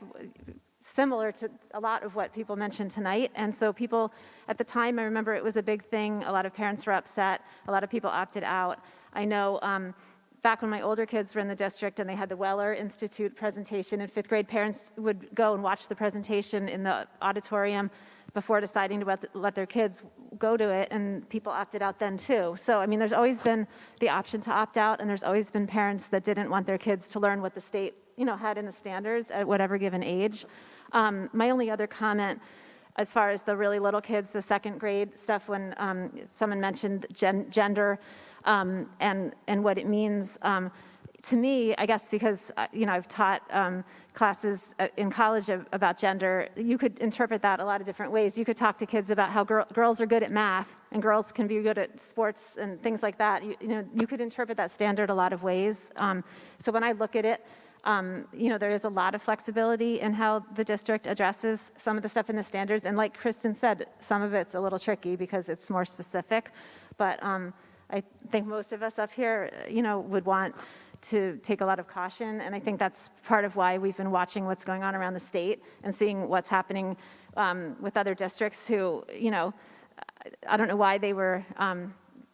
similar to a lot of what people mentioned tonight. And so people, at the time, I remember it was a big thing. A lot of parents were upset. A lot of people opted out. I know back when my older kids were in the district and they had the Weller Institute presentation in 5th grade, parents would go and watch the presentation in the auditorium before deciding to let their kids go to it, and people opted out then too. So, I mean, there's always been the option to opt out, and there's always been parents that didn't want their kids to learn what the state, had in the standards at whatever given age. My only other comment, as far as the really little kids, the 2nd grade stuff, when someone mentioned gender, and what it means to me, I guess because I've taught classes in college about gender, you could interpret that a lot of different ways. You could talk to kids about how girls are good at math and girls can be good at sports and things like that. You could interpret that standard a lot of ways. So when I look at it, there is a lot of flexibility in how the district addresses some of the stuff in the standards. And like Kristen said, some of it's a little tricky because it's more specific. But I think most of us up here, would want to take a lot of caution. And I think that's part of why we've been watching what's going on around the state and seeing what's happening with other districts who, I don't know why they were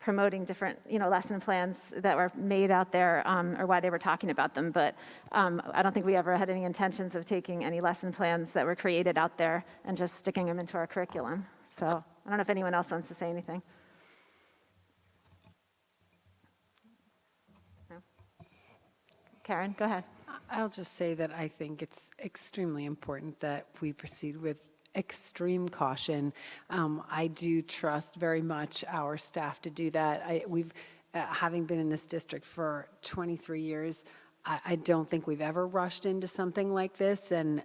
promoting different, lesson plans that were made out there or why they were talking about them. But I don't think we ever had any intentions of taking any lesson plans that were created out there and just sticking them into our curriculum. So I don't know if anyone else wants to say anything. Karen, go ahead. I'll just say that I think it's extremely important that we proceed with extreme caution. I do trust very much our staff to do that. We've, having been in this district for 23 years, I don't think we've ever rushed into something like this. And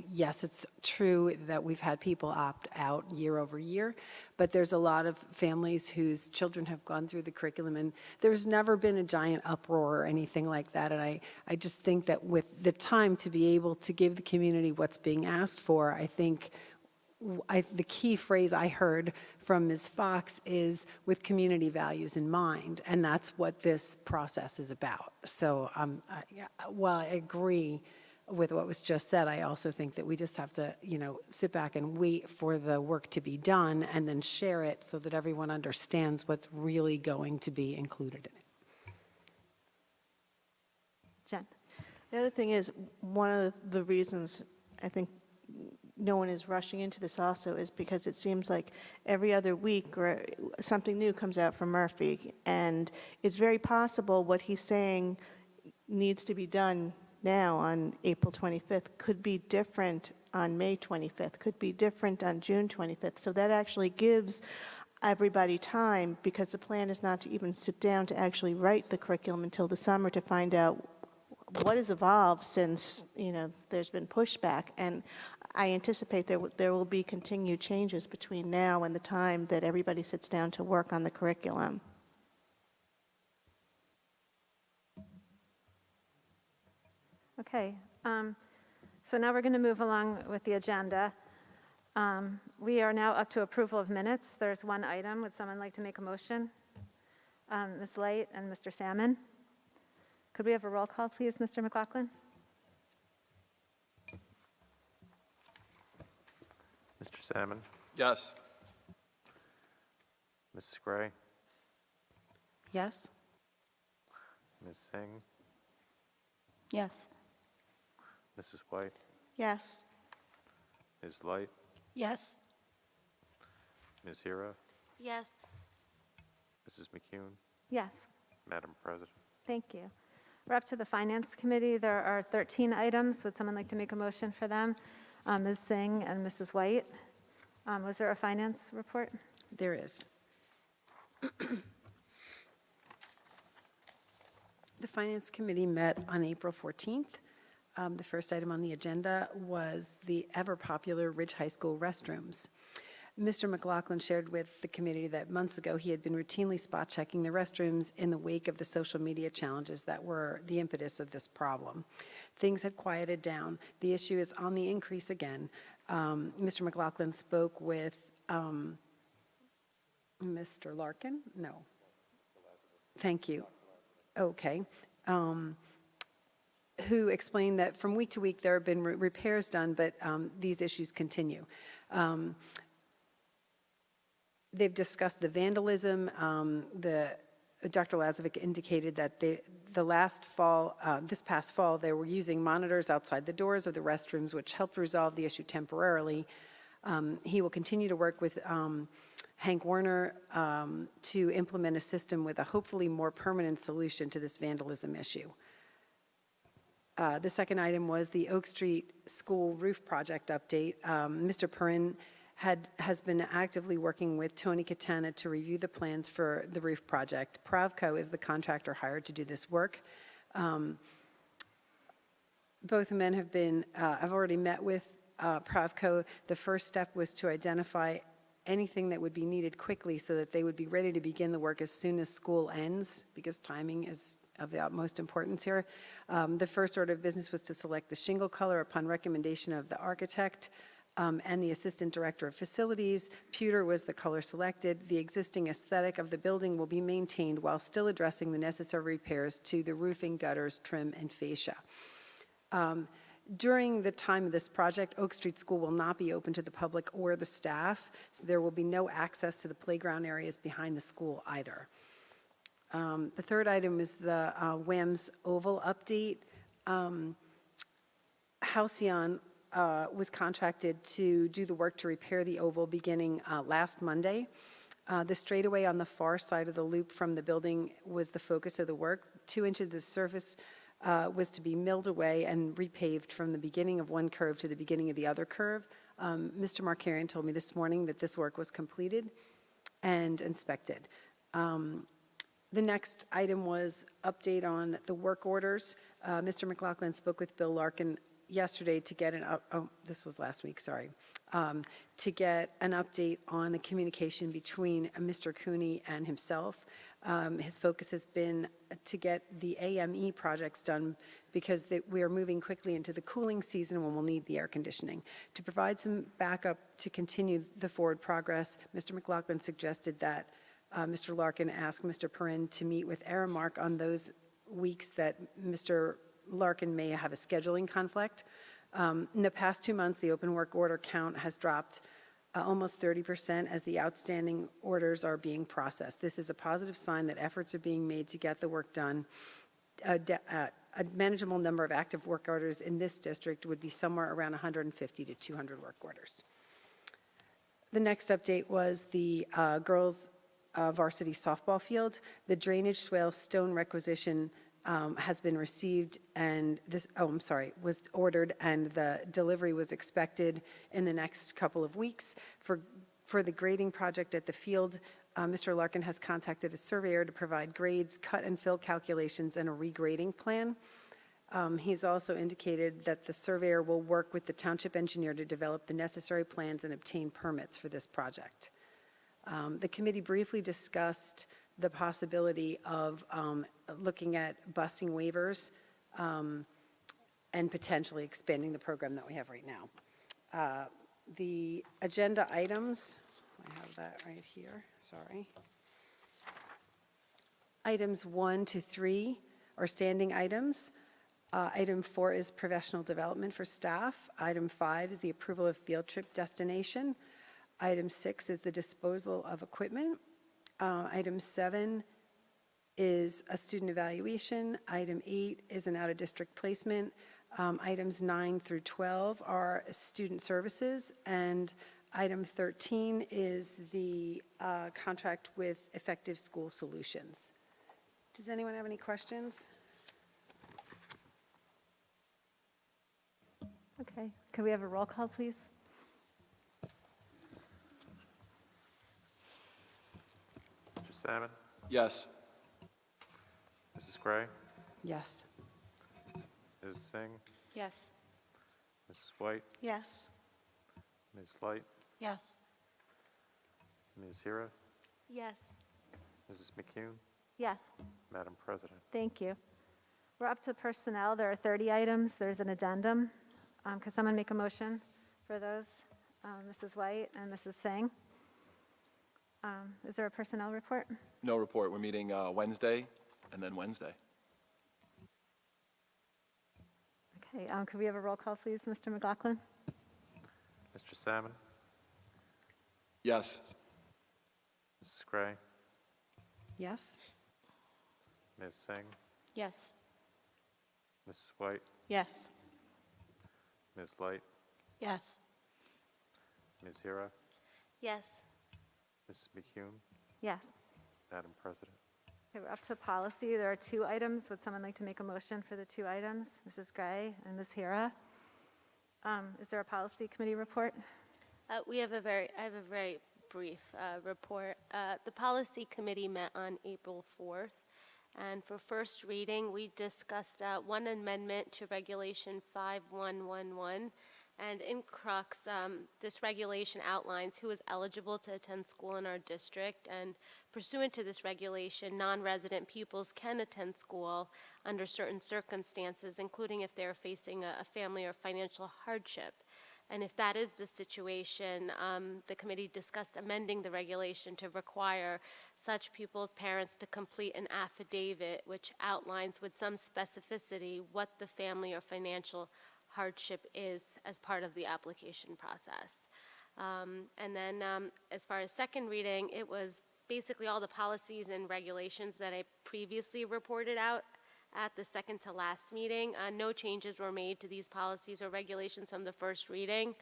yes, it's true that we've had people opt out year over year, but there's a lot of families whose children have gone through the curriculum, and there's never been a giant uproar or anything like that. And I just think that with the time to be able to give the community what's being asked for, I think the key phrase I heard from Ms. Fox is with community values in mind, and that's what this process is about. So while I agree with what was just said, I also think that we just have to, sit back and wait for the work to be done and then share it so that everyone understands what's really going to be included in it. Jen? The other thing is, one of the reasons I think no one is rushing into this also is because it seems like every other week or something new comes out from Murphy, and it's very possible what he's saying needs to be done now on April 25th could be different on May 25th, could be different on June 25th. So that actually gives everybody time, because the plan is not to even sit down to actually write the curriculum until the summer to find out what has evolved since, there's been pushback. And I anticipate there will be continued changes between now and the time that everybody sits down to work on the curriculum. Okay, so now we're going to move along with the agenda. We are now up to approval of minutes. There's one item. Would someone like to make a motion? Ms. Light and Mr. Salmon. Could we have a roll call, please, Mr. McLaughlin? Mr. Salmon, Yes. Mrs. Gray, Yes? Ms. Singh, Yes. Mrs. White, Yes. Ms. Light, Yes. Ms. Hira, Yes. Mrs. McCune, Yes. Madam President. Thank you. We're up to the Finance Committee. There are 13 items. Would someone like to make a motion for them? Ms. Singh and Mrs. White. Was there a finance report? There is. The Finance Committee met on April 14th. The first item on the agenda was the ever-popular Ridge High School restrooms. Mr. McLaughlin shared with the committee that months ago he had been routinely spot checking the restrooms in the wake of the social media challenges that were the impetus of this problem. Things had quieted down. The issue is on the increase again. Mr. McLaughlin spoke with Mr. Larkin? No. Thank you. Okay. Who explained that from week to week there have been repairs done, but these issues continue. They've discussed the vandalism. Dr. Lazovic indicated that this past fall, they were using monitors outside the doors of the restrooms, which helped resolve the issue temporarily. He will continue to work with Hank Warner to implement a system with a hopefully more permanent solution to this vandalism issue. The second item was the Oak Street School roof project update. Mr. Perrin has been actively working with Tony Katana to review the plans for the roof project. Pravco is the contractor hired to do this work. Both men have already met with Pravco. The first step was to identify anything that would be needed quickly so that they would be ready to begin the work as soon as school ends, because timing is of the utmost importance here. The first order of business was to select the shingle color upon recommendation of the architect and the Assistant Director of Facilities. Pewter was the color selected. The existing aesthetic of the building will be maintained while still addressing the necessary repairs to the roofing, gutters, trim, and fascia. During the time of this project, Oak Street School will not be open to the public or the staff, so there will be no access to the playground areas behind the school either. The third item is the Wims Oval update. Halcyon was contracted to do the work to repair the oval beginning last Monday. The straightaway on the far side of the loop from the building was the focus of the work. 2 inches of the surface was to be milled away and repaved from the beginning of one curve to the beginning of the other curve. Mr. Markarian told me this morning that this work was completed and inspected. The next item was update on the work orders. Mr. McLaughlin spoke with Bill Larkin yesterday to get this was last week, sorry, to get an update on the communication between Mr. Cooney and himself. His focus has been to get the AME projects done because we are moving quickly into the cooling season when we'll need the air conditioning. To provide some backup to continue the forward progress, Mr. McLaughlin suggested that Mr. Larkin ask Mr. Perrin to meet with Aramark on those weeks that Mr. Larkin may have a scheduling conflict. In the past 2 months, the open work order count has dropped almost 30% as the outstanding orders are being processed. This is a positive sign that efforts are being made to get the work done. A manageable number of active work orders in this district would be somewhere around 150 to 200 work orders. The next update was the girls' varsity softball field. The drainage swale stone requisition has been received and was ordered, and the delivery was expected in the next couple of weeks. For the grading project at the field, Mr. Larkin has contacted a surveyor to provide grades, cut and fill calculations, and a regrading plan. He's also indicated that the surveyor will work with the township engineer to develop the necessary plans and obtain permits for this project. The committee briefly discussed the possibility of looking at busing waivers and potentially expanding the program that we have right now. The agenda items, I have that right here, sorry. Items 1 to 3 are standing items. Item 4 is professional development for staff. Item 5 is the approval of field trip destination. Item 6 is the disposal of equipment. Item 7 is a student evaluation. Item 8 is an out-of-district placement. Items 9 through 12 are student services, and item 13 is the contract with Effective School Solutions. Does anyone have any questions? Okay, could we have a roll call, please? Mr. Salmon? Yes. Mrs. Gray? Yes. Ms. Singh? Yes. Mrs. White? Yes. Ms. Light? Yes. Ms. Hira? Yes. Mrs. McCune? Yes. Madam President? Thank you. We're up to personnel. There are 30 items. There's an addendum. Could someone make a motion for those? Mrs. White and Mrs. Singh. Is there a personnel report? No report. We're meeting Wednesday and then Wednesday. Okay, could we have a roll call, please, Mr. McLaughlin? Mr. Salmon? Yes. Mrs. Gray? Yes. Ms. Singh? Yes. Mrs. White? Yes. Ms. Light? Yes. Ms. Hira? Yes. Mrs. McCune? Yes. Madam President? Okay, we're up to policy. There are 2 items. Would someone like to make a motion for the 2 items? Mrs. Gray and Ms. Hira. Is there a policy committee report? I have a very brief report. The policy committee met on April 4th, and for first reading, we discussed one amendment to Regulation 5111. And in crux, this regulation outlines who is eligible to attend school in our district, and pursuant to this regulation, non-resident pupils can attend school under certain circumstances, including if they're facing a family or financial hardship. And if that is the situation, the committee discussed amending the regulation to require such pupils' parents to complete an affidavit which outlines with some specificity what the family or financial hardship is as part of the application process. And then as far as second reading, it was basically all the policies and regulations that I previously reported out at the second to last meeting. No changes were made to these policies or regulations from the first reading.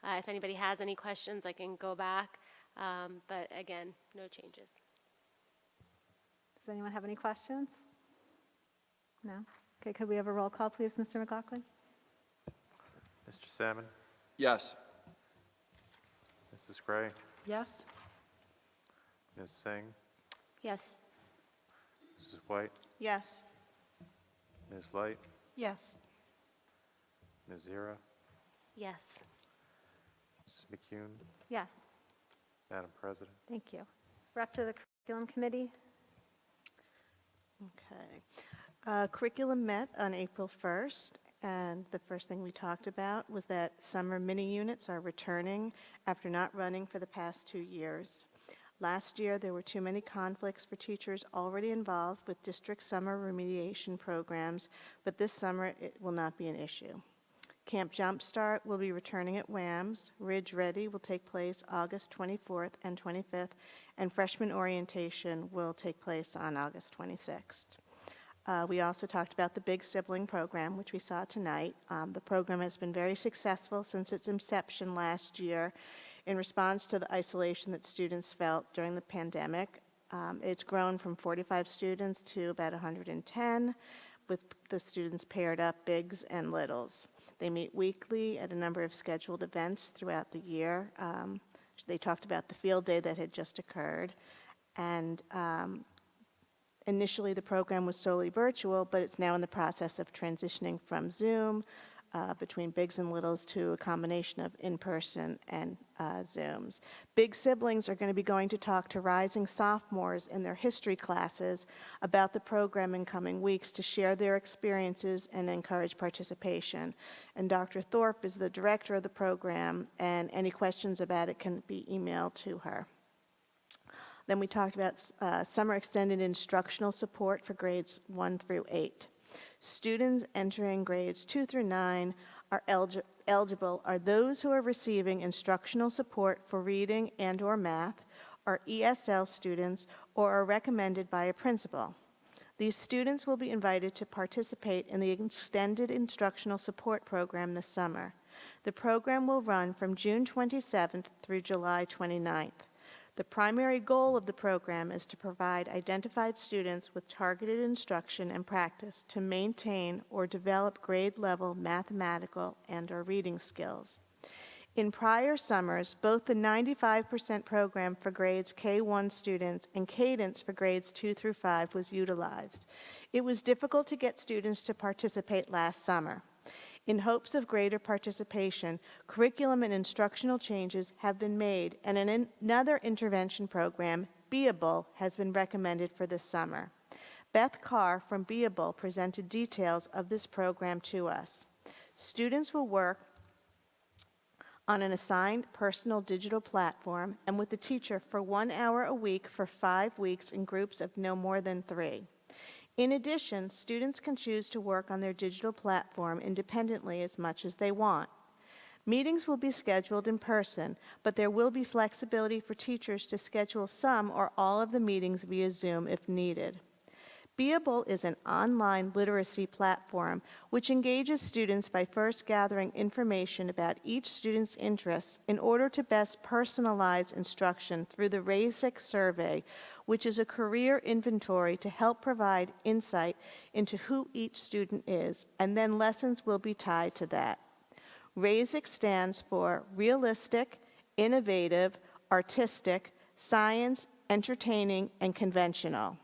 If anybody has any questions, I can go back. But again, no changes. Does anyone have any questions? No? Okay, could we have a roll call, please, Mr. McLaughlin? Mr. Salmon? Yes. Mrs. Gray? Yes. Ms. Singh? Yes. Mrs. White? Yes. Ms. Light? Yes. Ms. Hira? Yes. Mrs. McCune? Yes. Madam President? Thank you. We're up to the curriculum committee. Okay. Curriculum met on April 1st, and the first thing we talked about was that summer mini units are returning after not running for the past 2 years. Last year, there were too many conflicts for teachers already involved with district summer remediation programs, but this summer it will not be an issue. Camp Jumpstart will be returning at Wims. Ridge Ready will take place August 24th and 25th, and freshman orientation will take place on August 26th. We also talked about the Big Sibling Program, which we saw tonight. The program has been very successful since its inception last year in response to the isolation that students felt during the pandemic. It's grown from 45 students to about 110, with the students paired up, bigs and littles. They meet weekly at a number of scheduled events throughout the year. They talked about the field day that had just occurred. And initially, the program was solely virtual, but it's now in the process of transitioning from Zoom between bigs and littles to a combination of in-person and Zooms. Big siblings are going to be going to talk to rising sophomores in their history classes about the program in coming weeks to share their experiences and encourage participation. And Dr. Thorpe is the director of the program, and any questions about it can be emailed to her. Then we talked about summer extended instructional support for grades 1 through 8. Students entering grades 2 through 9 are eligible are those who are receiving instructional support for reading and or math, are ESL students, or are recommended by a principal. These students will be invited to participate in the extended instructional support program this summer. The program will run from June 27th through July 29th. The primary goal of the program is to provide identified students with targeted instruction and practice to maintain or develop grade-level mathematical and/or reading skills. In prior summers, both the 95% program for grades K-1 students and Cadence for grades 2 through 5 was utilized. It was difficult to get students to participate last summer. In hopes of greater participation, curriculum and instructional changes have been made, and another intervention program, Beable, has been recommended for this summer. Beth Carr from Beable presented details of this program to us. Students will work on an assigned personal digital platform and with the teacher for 1 hour a week for 5 weeks in groups of no more than 3. In addition, students can choose to work on their digital platform independently as much as they want. Meetings will be scheduled in person, but there will be flexibility for teachers to schedule some or all of the meetings via Zoom if needed. Beable is an online literacy platform which engages students by first gathering information about each student's interests in order to best personalize instruction through the RAISIC survey, which is a career inventory to help provide insight into who each student is, and then lessons will be tied to that. RAISIC stands for Realistic, Innovative, Artistic, Science, Entertaining, and Conventional.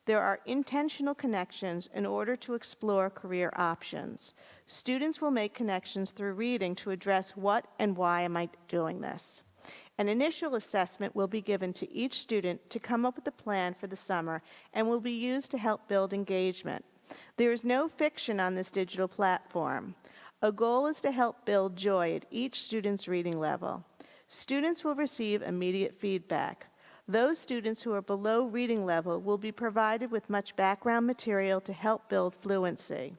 There are intentional connections in order to explore career options. Students will make connections through reading to address what and why am I doing this. An initial assessment will be given to each student to come up with a plan for the summer and will be used to help build engagement. There is no fiction on this digital platform. A goal is to help build joy at each student's reading level. Students will receive immediate feedback. Those students who are below reading level will be provided with much background material to help build fluency.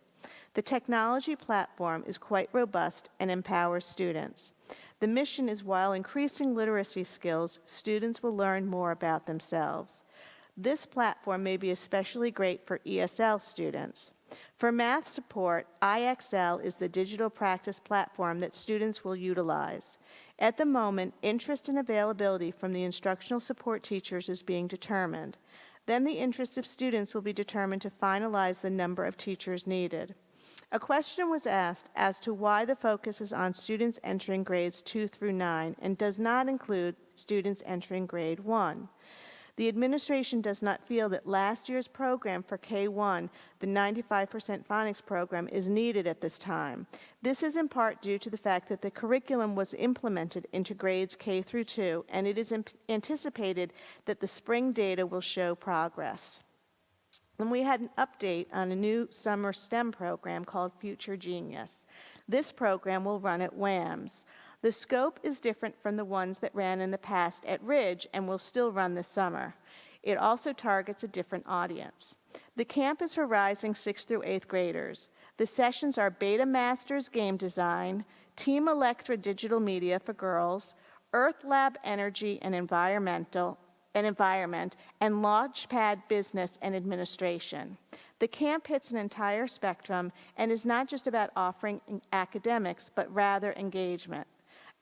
The technology platform is quite robust and empowers students. The mission is while increasing literacy skills, students will learn more about themselves. This platform may be especially great for ESL students. For math support, IXL is the digital practice platform that students will utilize. At the moment, interest and availability from the instructional support teachers is being determined. Then the interest of students will be determined to finalize the number of teachers needed. A question was asked as to why the focus is on students entering grades 2 through 9 and does not include students entering grade 1. The administration does not feel that last year's program for K-1, the 95% phonics program, is needed at this time. This is in part due to the fact that the curriculum was implemented into grades K through 2, and it is anticipated that the spring data will show progress. And we had an update on a new summer STEM program called Future Genius. This program will run at Wims. The scope is different from the ones that ran in the past at Ridge and will still run this summer. It also targets a different audience. The camp is for rising 6th through 8th graders. The sessions are Beta Masters Game Design, Team Electra Digital Media for girls, Earth Lab Energy and Environment, and Launchpad Business and Administration. The camp hits an entire spectrum and is not just about offering academics, but rather engagement.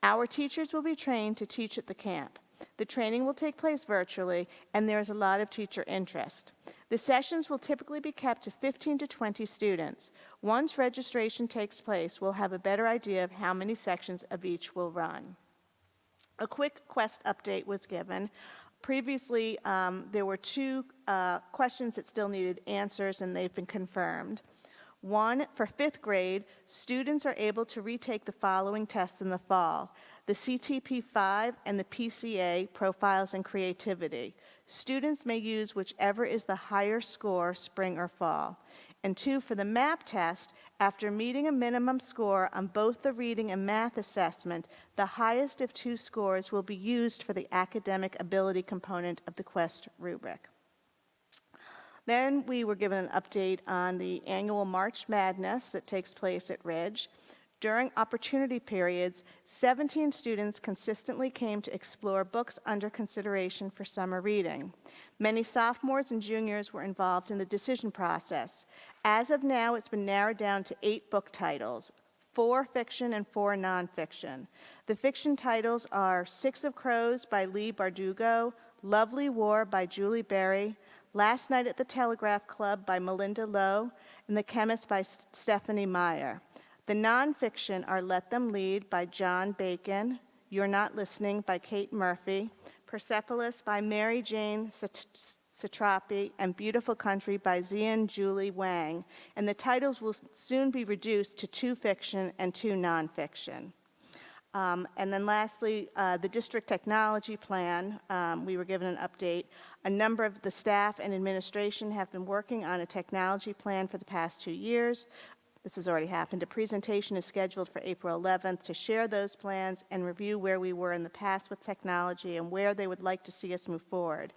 Our teachers will be trained to teach at the camp. The training will take place virtually, and there is a lot of teacher interest. The sessions will typically be kept to 15 to 20 students. Once registration takes place, we'll have a better idea of how many sections of each will run. A quick quest update was given. Previously, there were 2 questions that still needed answers, and they've been confirmed. One, for 5th grade, students are able to retake the following tests in the fall: the CTP-5 and the PCA, Profiles and Creativity. Students may use whichever is the higher score, spring or fall. And 2, for the MAP test, after meeting a minimum score on both the reading and math assessment, the highest of 2 scores will be used for the academic ability component of the quest rubric. Then we were given an update on the annual March Madness that takes place at Ridge. During opportunity periods, 17 students consistently came to explore books under consideration for summer reading. Many sophomores and juniors were involved in the decision process. As of now, it's been narrowed down to 8 book titles, 4 fiction and 4 nonfiction. The fiction titles are Six of Crows by Lee Bardugo, Lovely War by Julie Berry, Last Night at the Telegraph Club by Melinda Lowe, and The Chemist by Stephanie Meyer. The nonfiction are Let Them Lead by John Bacon, You're Not Listening by Kate Murphy, Persepolis by Mary Jane Satrapi, and Beautiful Country by Xian Julie Wang. And the titles will soon be reduced to 2 fiction and 2 nonfiction. And then lastly, the district technology plan, we were given an update. A number of the staff and administration have been working on a technology plan for the past 2 years. This has already happened. A presentation is scheduled for April 11th to share those plans and review where we were in the past with technology and where they would like to see us move forward.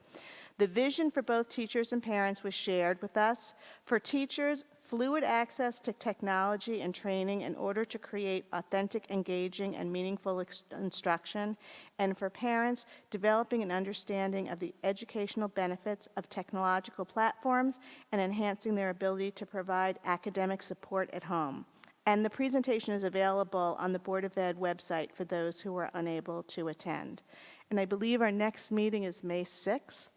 The vision for both teachers and parents was shared with us. For teachers, fluid access to technology and training in order to create authentic, engaging, and meaningful instruction. And for parents, developing an understanding of the educational benefits of technological platforms and enhancing their ability to provide academic support at home. And the presentation is available on the Board of Ed website for those who are unable to attend. And I believe our next meeting is May 6th.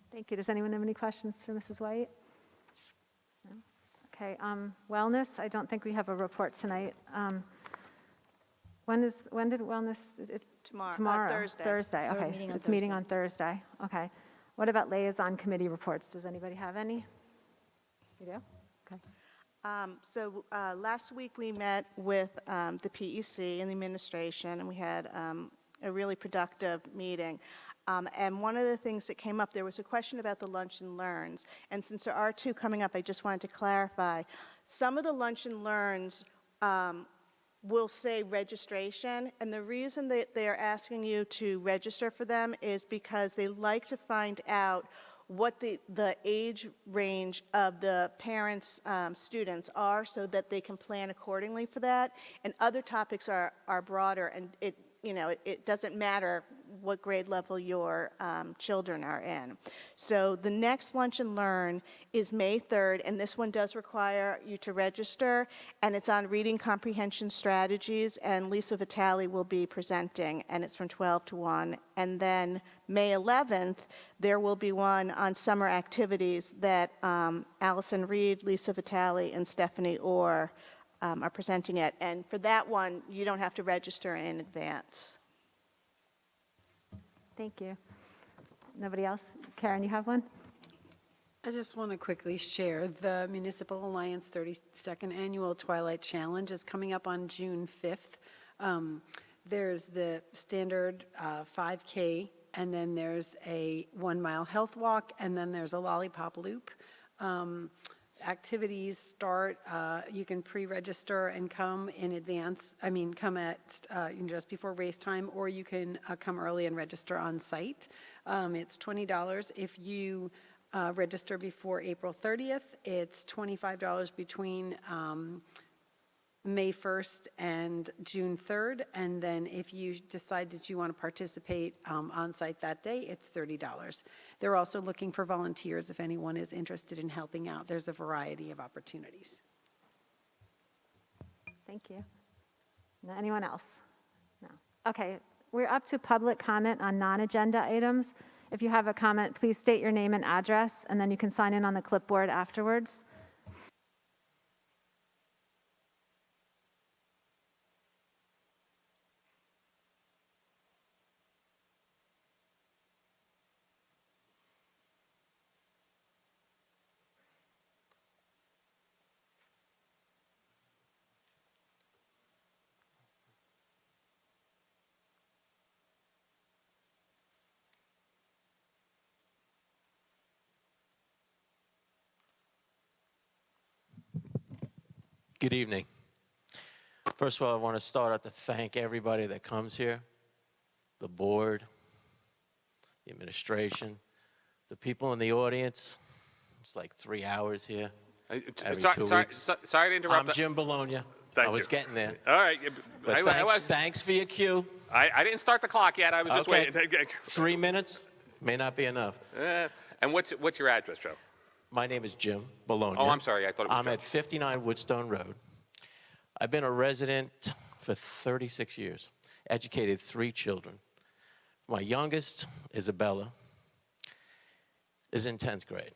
Thank you. Does anyone have any questions for Mrs. White? No? Okay, wellness, I don't think we have a report tonight. When did wellness? Tomorrow. Thursday. Thursday, We're okay. meeting on It's meeting on Thursday, okay. What about liaison committee reports? Does anybody have any? You do? Okay. Last week we met with the PEC and the administration, and we had a really productive meeting. And one of the things that came up, there was a question about the lunch and learns. And since there are 2 coming up, I just wanted to clarify. Some of the lunch and learns will say registration, and the reason that they are asking you to register for them is because they like to find out what the age range of the parents' students are so that they can plan accordingly for that. And other topics are broader, and it doesn't matter what grade level your children are in. So the next Lunch and Learn is May 3rd, and this one does require you to register, and it's on reading comprehension strategies, and Lisa Vitale will be presenting, and it's from 12 to 1. And then May 11th, there will be one on summer activities that Allison Reed, Lisa Vitale, and Stephanie Orr are presenting it. And for that one, you don't have to register in advance. Thank you. Nobody else? Karen, you have one? I just want to quickly share the Municipal Alliance 32nd Annual Twilight Challenge is coming up on June 5th. There's the standard 5K, and then there's a 1-mile health walk, and then there's a lollipop loop. activities start, you can pre-register and come in advance, come at, just before race time, or you can come early and register on site. It's $20 if you register before April 30th. It's $25 between May 1st and June 3rd, and then if you decide that you want to participate on site that day, it's $30. They're also looking for volunteers if anyone is interested in helping out. There's a variety of opportunities. Thank you. Anyone else? No. Okay, we're up to public comment on non-agenda items. If you have a comment, please state your name and address, and then you can sign in on the clipboard afterwards. Good evening. First of all, I want to start out to thank everybody that comes here, the board, the administration, the people in the audience. It's like 3 hours here. Every 2 weeks. Sorry to interrupt. I'm Jim Bologna. Thank I was you. getting there. All right. But thanks for your cue. I didn't start the clock yet. I was just waiting. 3 minutes may not be enough. And what's your address, Joe? My name is Jim Bologna. Oh, I'm sorry. I thought it was I'm Joe. at 59 Woodstone Road. I've been a resident for 36 years, educated 3 children. My youngest, Isabella, is in 10th grade.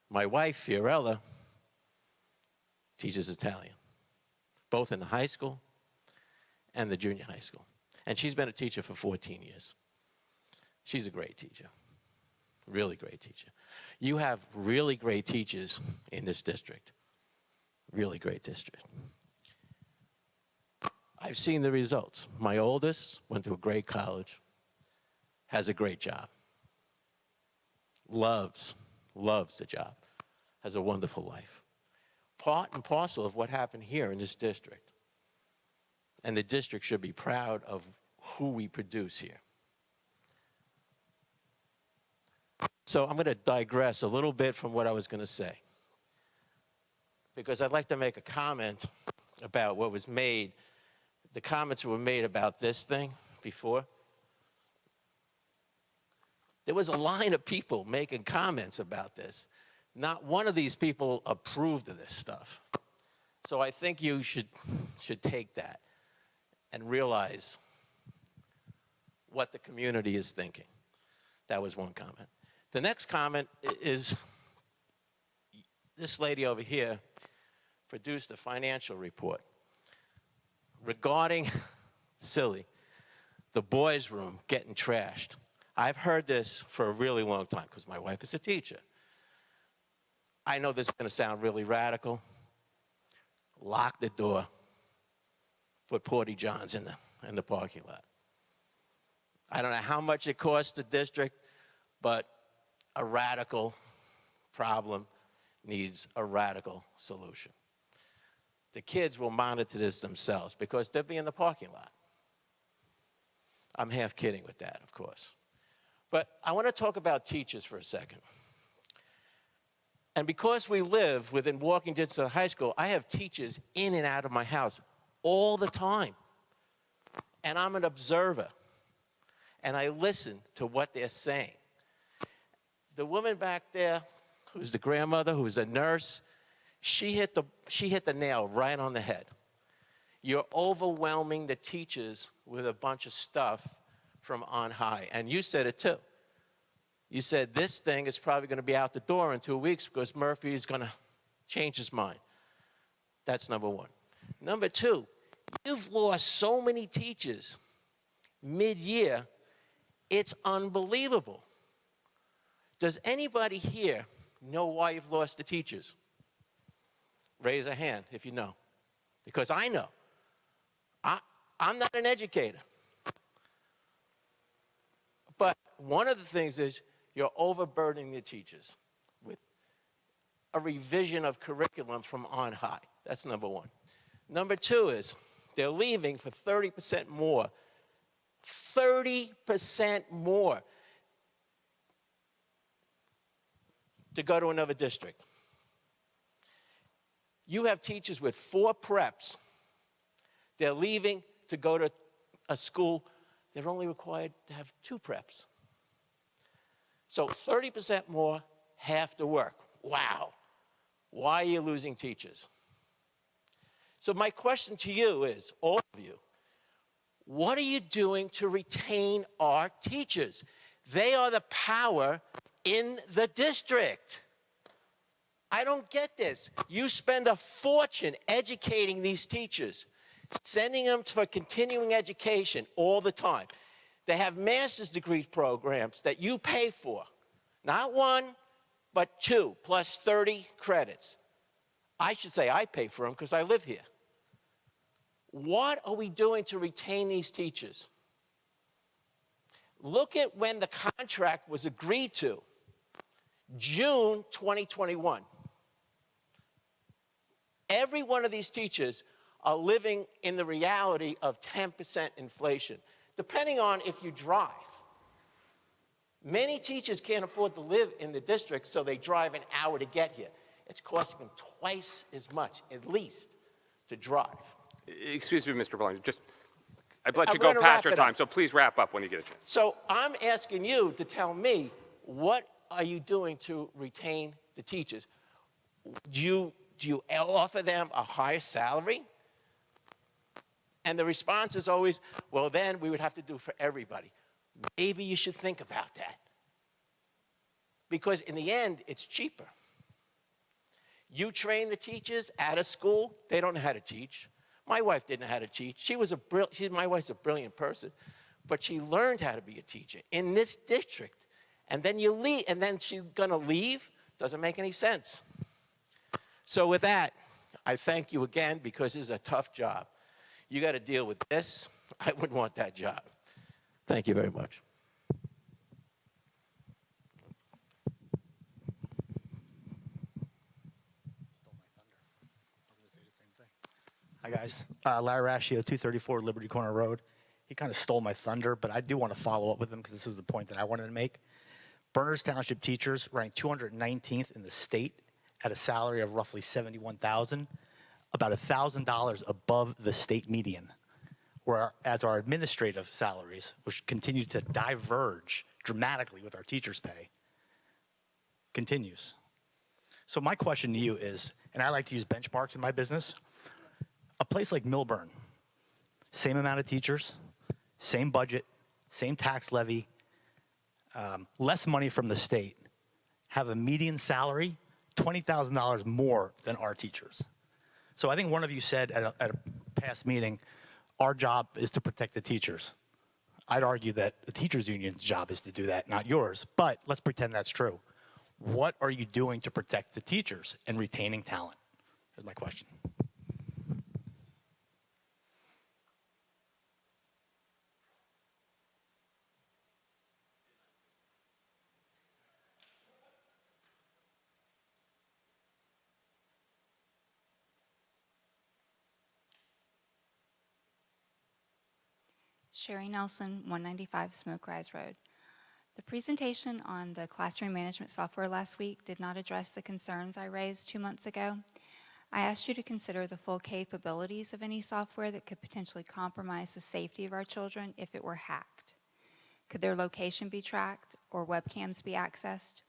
My wife, Fiorella, teaches Italian, both in the high school and the junior high school. And she's been a teacher for 14 years. She's a great teacher, really great teacher. You have really great teachers in this district, really great district. I've seen the results. My oldest went to a great college, has a great job, loves the job, has a wonderful life. Part and parcel of what happened here in this district. And the district should be proud of who we produce here. So I'm going to digress a little bit from what I was going to say, because I'd like to make a comment about what was made. The comments were made about this thing before. There was a line of people making comments about this. Not one of these people approved of this stuff. So I think you should take that and realize what the community is thinking. That was one comment. The next comment is this lady over here produced a financial report regarding, silly, the boys' room getting trashed. I've heard this for a really long time because my wife is a teacher. I know this is going to sound really radical. Lock the door. Put Porty Johns in the parking lot. I don't know how much it costs the district, but a radical problem needs a radical solution. The kids will monitor this themselves because they'll be in the parking lot. I'm half kidding with that, of course. But I want to talk about teachers for a second. And because we live within walking distance of the high school, I have teachers in and out of my house all the time. And I'm an observer. And I listen to what they're saying. The woman back there, who's the grandmother, who's a nurse, she hit the nail right on the head. You're overwhelming the teachers with a bunch of stuff from on high. And you said it too. You said this thing is probably going to be out the door in 2 weeks because Murphy is going to change his mind. That's number one. Number two, you've lost so many teachers mid-year, it's unbelievable. Does anybody here know why you've lost the teachers? Raise a hand if you know. Because I know. I'm not an educator. But one of the things is you're overburdening the teachers with a revision of curriculum from on high. That's number one. Number two is they're leaving for 30% more. 30% more to go to another district. You have teachers with 4 preps. They're leaving to go to a school. They're only required to have 2 preps. So 30% more, half the work. Wow. Why are you losing teachers? So my question to you is, all of you, what are you doing to retain our teachers? They are the power in the district. I don't get this. You spend a fortune educating these teachers, sending them for continuing education all the time. They have master's degree programs that you pay for. Not 1, but 2, plus 30 credits. I should say I pay for them because I live here. What are we doing to retain these teachers? Look at when the contract was agreed to. June 2021. Every one of these teachers are living in the reality of 10% inflation, depending on if you drive. Many teachers can't afford to live in the district, so they drive an hour to get here. It's costing them twice as much, at least, to drive. Excuse me, Mr. Belanger, I've let I'm you go gonna past wrap your it time, up. so please wrap up when you get a chance. So I'm asking you to tell me, what are you doing to retain the teachers? Do you offer them a higher salary? And the response is always, well, then we would have to do for everybody. Maybe you should think about that. Because in the end, it's cheaper. You train the teachers out of school, they don't know how to teach. My wife didn't know how to teach. My wife's a brilliant person, but she learned how to be a teacher in this district. And then you leave, and then she's gonna leave? Doesn't make any sense. So with that, I thank you again, because this is a tough job. You gotta deal with this. I wouldn't want that job. Thank you very much. Hi, guys. Larry Rascio, 234 Liberty Corner Road. He kind of stole my thunder, but I do want to follow up with him because this is the point that I wanted to make. Berners Township teachers ranked 219th in the state at a salary of roughly $71,000, about $1,000 above the state median, whereas our administrative salaries, which continue to diverge dramatically with our teachers' pay, continues. So my question to you is, and I like to use benchmarks in my business, a place like Milburn, same amount of teachers, same budget, same tax levy, less money from the state, have a median salary $20,000 more than our teachers. So I think one of you said at a past meeting, our job is to protect the teachers. I'd argue that the teachers union's job is to do that, not yours, but let's pretend that's true. What are you doing to protect the teachers and retaining talent? Here's my question. Sherry Nelson, 195 Smoke Rise Road. The presentation on the classroom management software last week did not address the concerns I raised 2 months ago. I asked you to consider the full capabilities of any software that could potentially compromise the safety of our children if it were hacked. Could their location be tracked or webcams be accessed?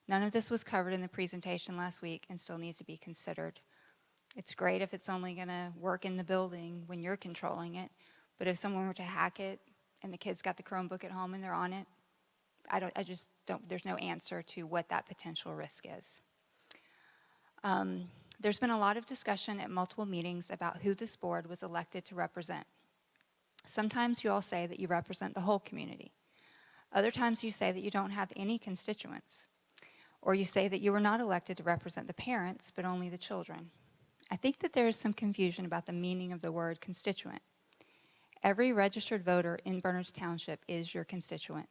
None of this was covered in the presentation last week and still needs to be considered. It's great if it's only going to work in the building when you're controlling it, but if someone were to hack it and the kids got the Chromebook at home and they're on it, there's no answer to what that potential risk is. There's been a lot of discussion at multiple meetings about who this board was elected to represent. Sometimes you all say that you represent the whole community. Other times you say that you don't have any constituents. Or you say that you were not elected to represent the parents, but only the children. I think that there is some confusion about the meaning of the word constituent. Every registered voter in Berners Township is your constituent.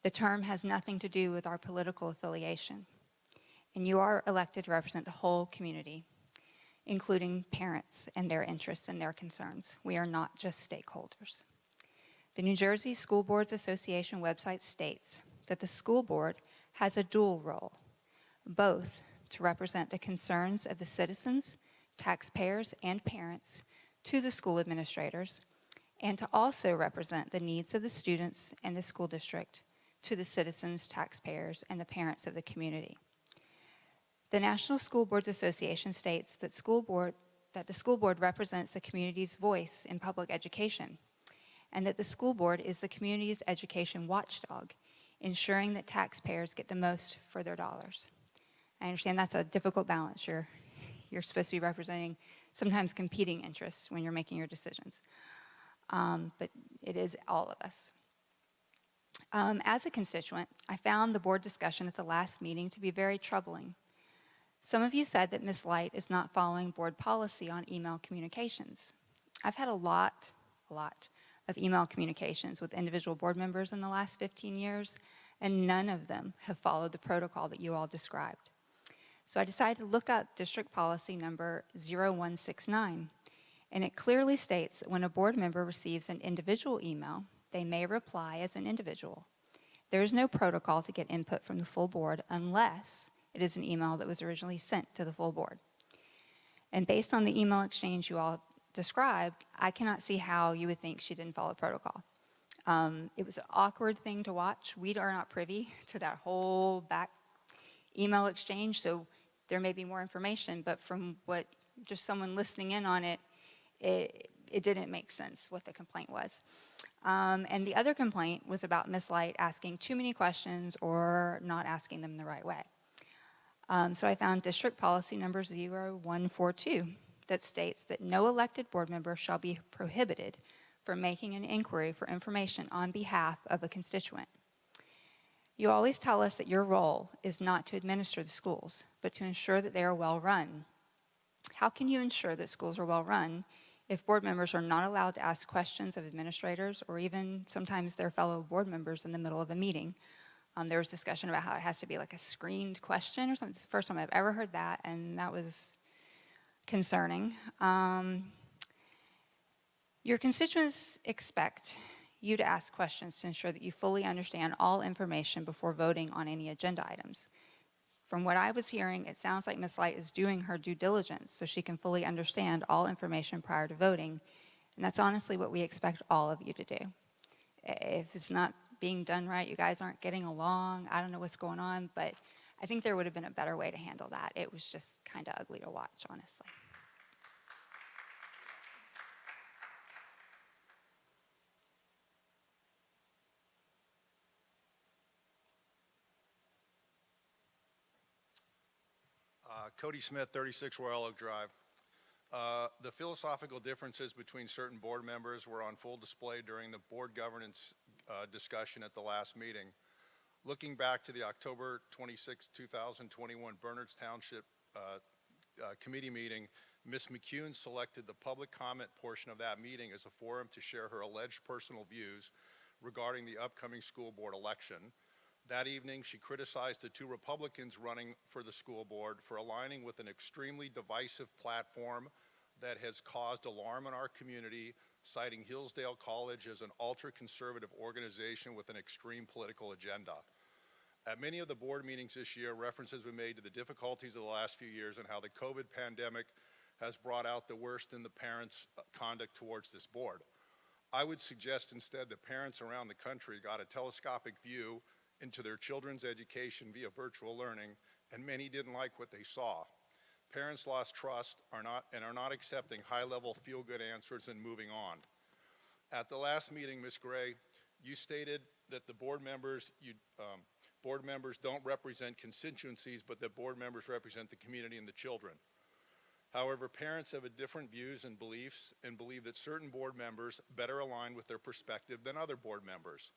The term has nothing to do with our political affiliation. and you are elected to represent the whole community, including parents and their interests and their concerns. We are not just stakeholders. The New Jersey School Boards Association website states that the school board has a dual role, both to represent the concerns of the citizens, taxpayers, and parents to the school administrators, and to also represent the needs of the students and the school district to the citizens, taxpayers, and the parents of the community. The National School Boards Association states that the school board represents the community's voice in public education, and that the school board is the community's education watchdog, ensuring that taxpayers get the most for their dollars. I understand that's a difficult balance. You're supposed to be representing sometimes competing interests when you're making your decisions. But it is all of us. As a constituent, I found the board discussion at the last meeting to be very troubling. Some of you said that Ms. Light is not following board policy on email communications. I've had a lot of email communications with individual board members in the last 15 years, and none of them have followed the protocol that you all described. So I decided to look up district policy number 0169, and it clearly states that when a board member receives an individual email, they may reply as an individual. There is no protocol to get input from the full board unless it is an email that was originally sent to the full board. And based on the email exchange you all described, I cannot see how you would think she didn't follow protocol. It was an awkward thing to watch. We are not privy to that whole back email exchange, so there may be more information, but from what just someone listening in on it, it didn't make sense what the complaint was. And the other complaint was about Ms. Light asking too many questions or not asking them the right way. So I found district policy number 0142 that states that no elected board member shall be prohibited from making an inquiry for information on behalf of a constituent. You always tell us that your role is not to administer the schools, but to ensure that they are well run. How can you ensure that schools are well run if board members are not allowed to ask questions of administrators or even sometimes their fellow board members in the middle of a meeting? There was discussion about how it has to be like a screened question or something. It's the first time I've ever heard that, and that was concerning. Your constituents expect you to ask questions to ensure that you fully understand all information before voting on any agenda items. From what I was hearing, it sounds like Ms. Light is doing her due diligence so she can fully understand all information prior to voting, and that's honestly what we expect all of you to do. If it's not being done right, you guys aren't getting along, I don't know what's going on, but I think there would have been a better way to handle that. It was just kind of ugly to watch, honestly. Cody Smith, 36 Royal Oak Drive. The philosophical differences between certain board members were on full display during the board governance discussion at the last meeting. Looking back to the October 26, 2021 Bernards Township committee meeting, Ms. McCune selected the public comment portion of that meeting as a forum to share her alleged personal views regarding the upcoming school board election. That evening, she criticized the two Republicans running for the school board for aligning with an extremely divisive platform that has caused alarm in our community, citing Hillsdale College as an ultra-conservative organization with an extreme political agenda. At many of the board meetings this year, references have been made to the difficulties of the last few years and how the COVID pandemic has brought out the worst in the parents' conduct towards this board. I would suggest instead that parents around the country got a telescopic view into their children's education via virtual learning, and many didn't like what they saw. Parents lost trust are not accepting high-level feel-good answers and moving on. At the last meeting, Ms. Gray, you stated that the board members don't represent constituencies, but that board members represent the community and the children. However, parents have different views and beliefs and believe that certain board members better align with their perspective than other board members.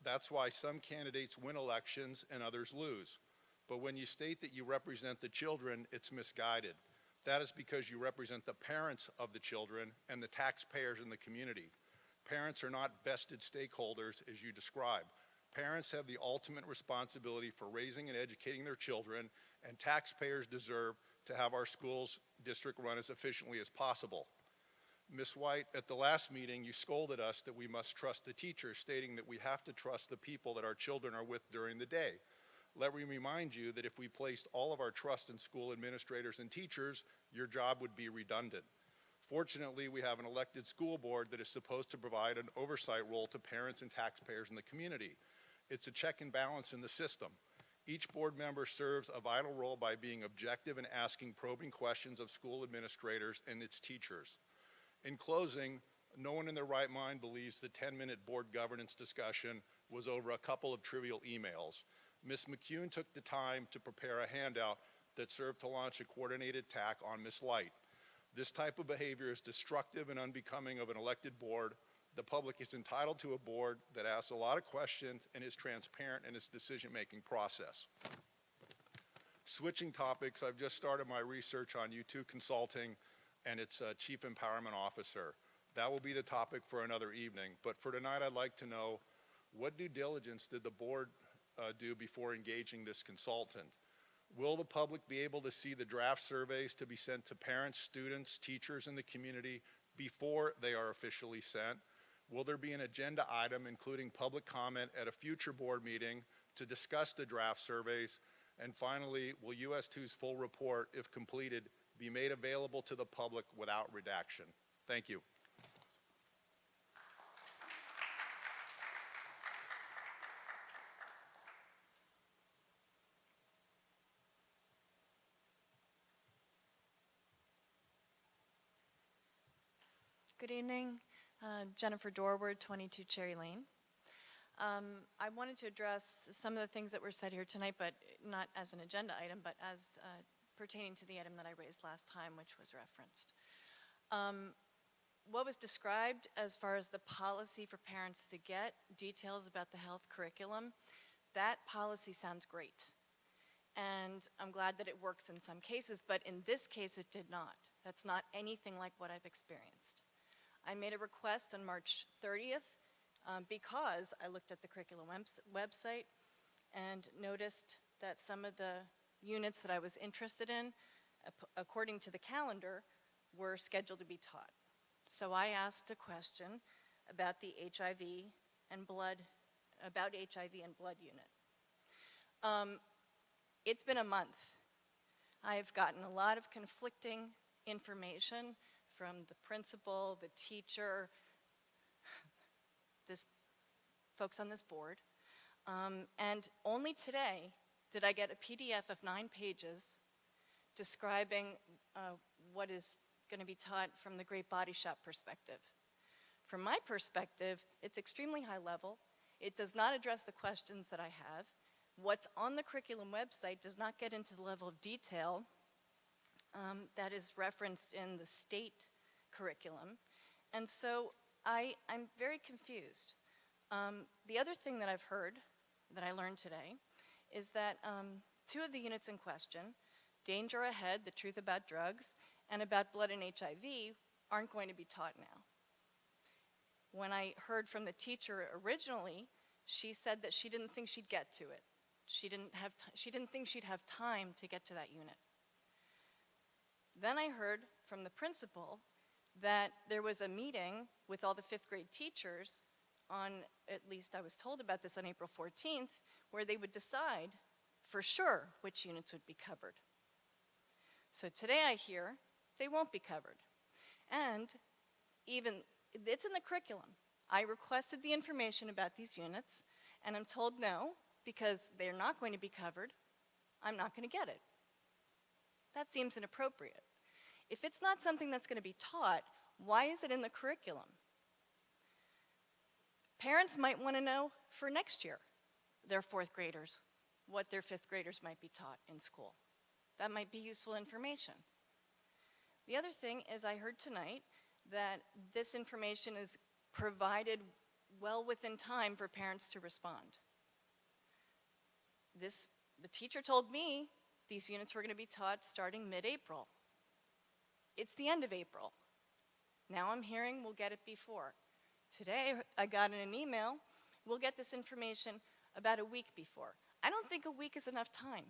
That's why some candidates win elections and others lose. But when you state that you represent the children, it's misguided. That is because you represent the parents of the children and the taxpayers in the community. Parents are not vested stakeholders as you describe. Parents have the ultimate responsibility for raising and educating their children, and taxpayers deserve to have our schools district run as efficiently as possible. Ms. White, at the last meeting, you scolded us that we must trust the teachers, stating that we have to trust the people that our children are with during the day. Let me remind you that if we placed all of our trust in school administrators and teachers, your job would be redundant. Fortunately, we have an elected school board that is supposed to provide an oversight role to parents and taxpayers in the community. It's a check and balance in the system. Each board member serves a vital role by being objective and asking probing questions of school administrators and its teachers. In closing, no one in their right mind believes the 10-minute board governance discussion was over a couple of trivial emails. Ms. McCune took the time to prepare a handout that served to launch a coordinated attack on Ms. Light. This type of behavior is destructive and unbecoming of an elected board. The public is entitled to a board that asks a lot of questions and is transparent in its decision-making process. Switching topics, I've just started my research on U2 Consulting and its Chief Empowerment Officer. That will be the topic for another evening. But for tonight, I'd like to know, what due diligence did the board do before engaging this consultant? Will the public be able to see the draft surveys to be sent to parents, students, teachers in the community before they are officially sent? Will there be an agenda item including public comment at a future board meeting to discuss the draft surveys? And finally, will US2's full report, if completed, be made available to the public without redaction? Thank you. Good evening. Jennifer Dorward, 22 Cherry Lane. I wanted to address some of the things that were said here tonight, but not as an agenda item, but as pertaining to the item that I raised last time, which was referenced. What was described as far as the policy for parents to get details about the health curriculum, that policy sounds great. And I'm glad that it works in some cases, but in this case it did not. That's not anything like what I've experienced. I made a request on March 30th because I looked at the curriculum website and noticed that some of the units that I was interested in, according to the calendar, were scheduled to be taught. So I asked a question about the HIV and blood unit. It's been a month. I've gotten a lot of conflicting information from the principal, the teacher, folks on this board. And only today did I get a PDF of 9 pages describing what is going to be taught from the Great Body Shop perspective. From my perspective, it's extremely high level. It does not address the questions that I have. What's on the curriculum website does not get into the level of detail that is referenced in the state curriculum. And so I'm very confused. The other thing that I've heard, that I learned today, is that 2 of the units in question, Danger Ahead, The Truth About Drugs, and About Blood and HIV, aren't going to be taught now. When I heard from the teacher originally, she said that she didn't think she'd get to it. She didn't think she'd have time to get to that unit. Then I heard from the principal that there was a meeting with all the 5th grade teachers on, at least I was told about this on April 14th, where they would decide for sure which units would be covered. So today I hear they won't be covered. And even, it's in the curriculum. I requested the information about these units, and I'm told no, because they're not going to be covered, I'm not going to get it. That seems inappropriate. If it's not something that's going to be taught, why is it in the curriculum? Parents might want to know for next year, their 4th graders, what their 5th graders might be taught in school. That might be useful information. The other thing is I heard tonight that this information is provided well within time for parents to respond. The teacher told me these units were going to be taught starting mid-April. It's the end of April. Now I'm hearing we'll get it before. Today I got in an email, we'll get this information about a week before. I don't think a week is enough time.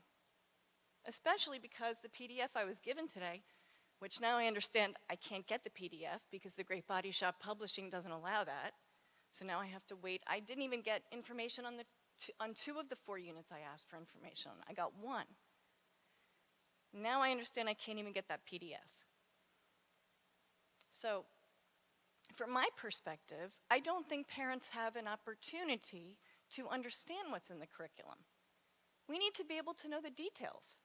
especially because the PDF I was given today, which now I understand I can't get the PDF because the Great Body Shop Publishing doesn't allow that. So now I have to wait. I didn't even get information on 2 of the 4 units I asked for information on. I got 1. Now I understand I can't even get that PDF. So from my perspective, I don't think parents have an opportunity to understand what's in the curriculum. We need to be able to know the details.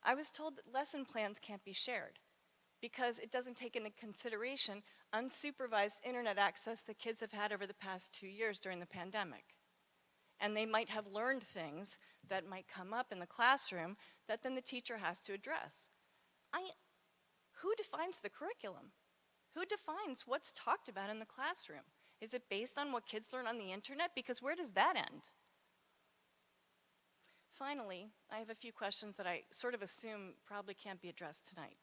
I was told that lesson plans can't be shared because it doesn't take into consideration unsupervised internet access that kids have had over the past 2 years during the pandemic. And they might have learned things that might come up in the classroom that then the teacher has to address. Who defines the curriculum? Who defines what's talked about in the classroom? Is it based on what kids learn on the internet? Because where does that end? Finally, I have a few questions that I sort of assume probably can't be addressed tonight,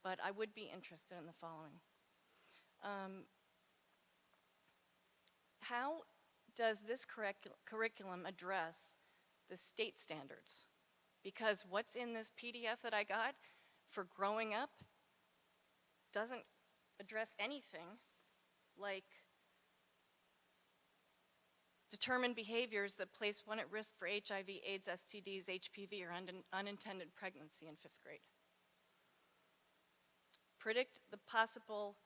but I would be interested in the following. How does this curriculum address the state standards? Because what's in this PDF that I got for growing up doesn't address anything like determined behaviors that place one at risk for HIV, AIDS, STDs, HPV, or unintended pregnancy in 5th grade. Predict the possible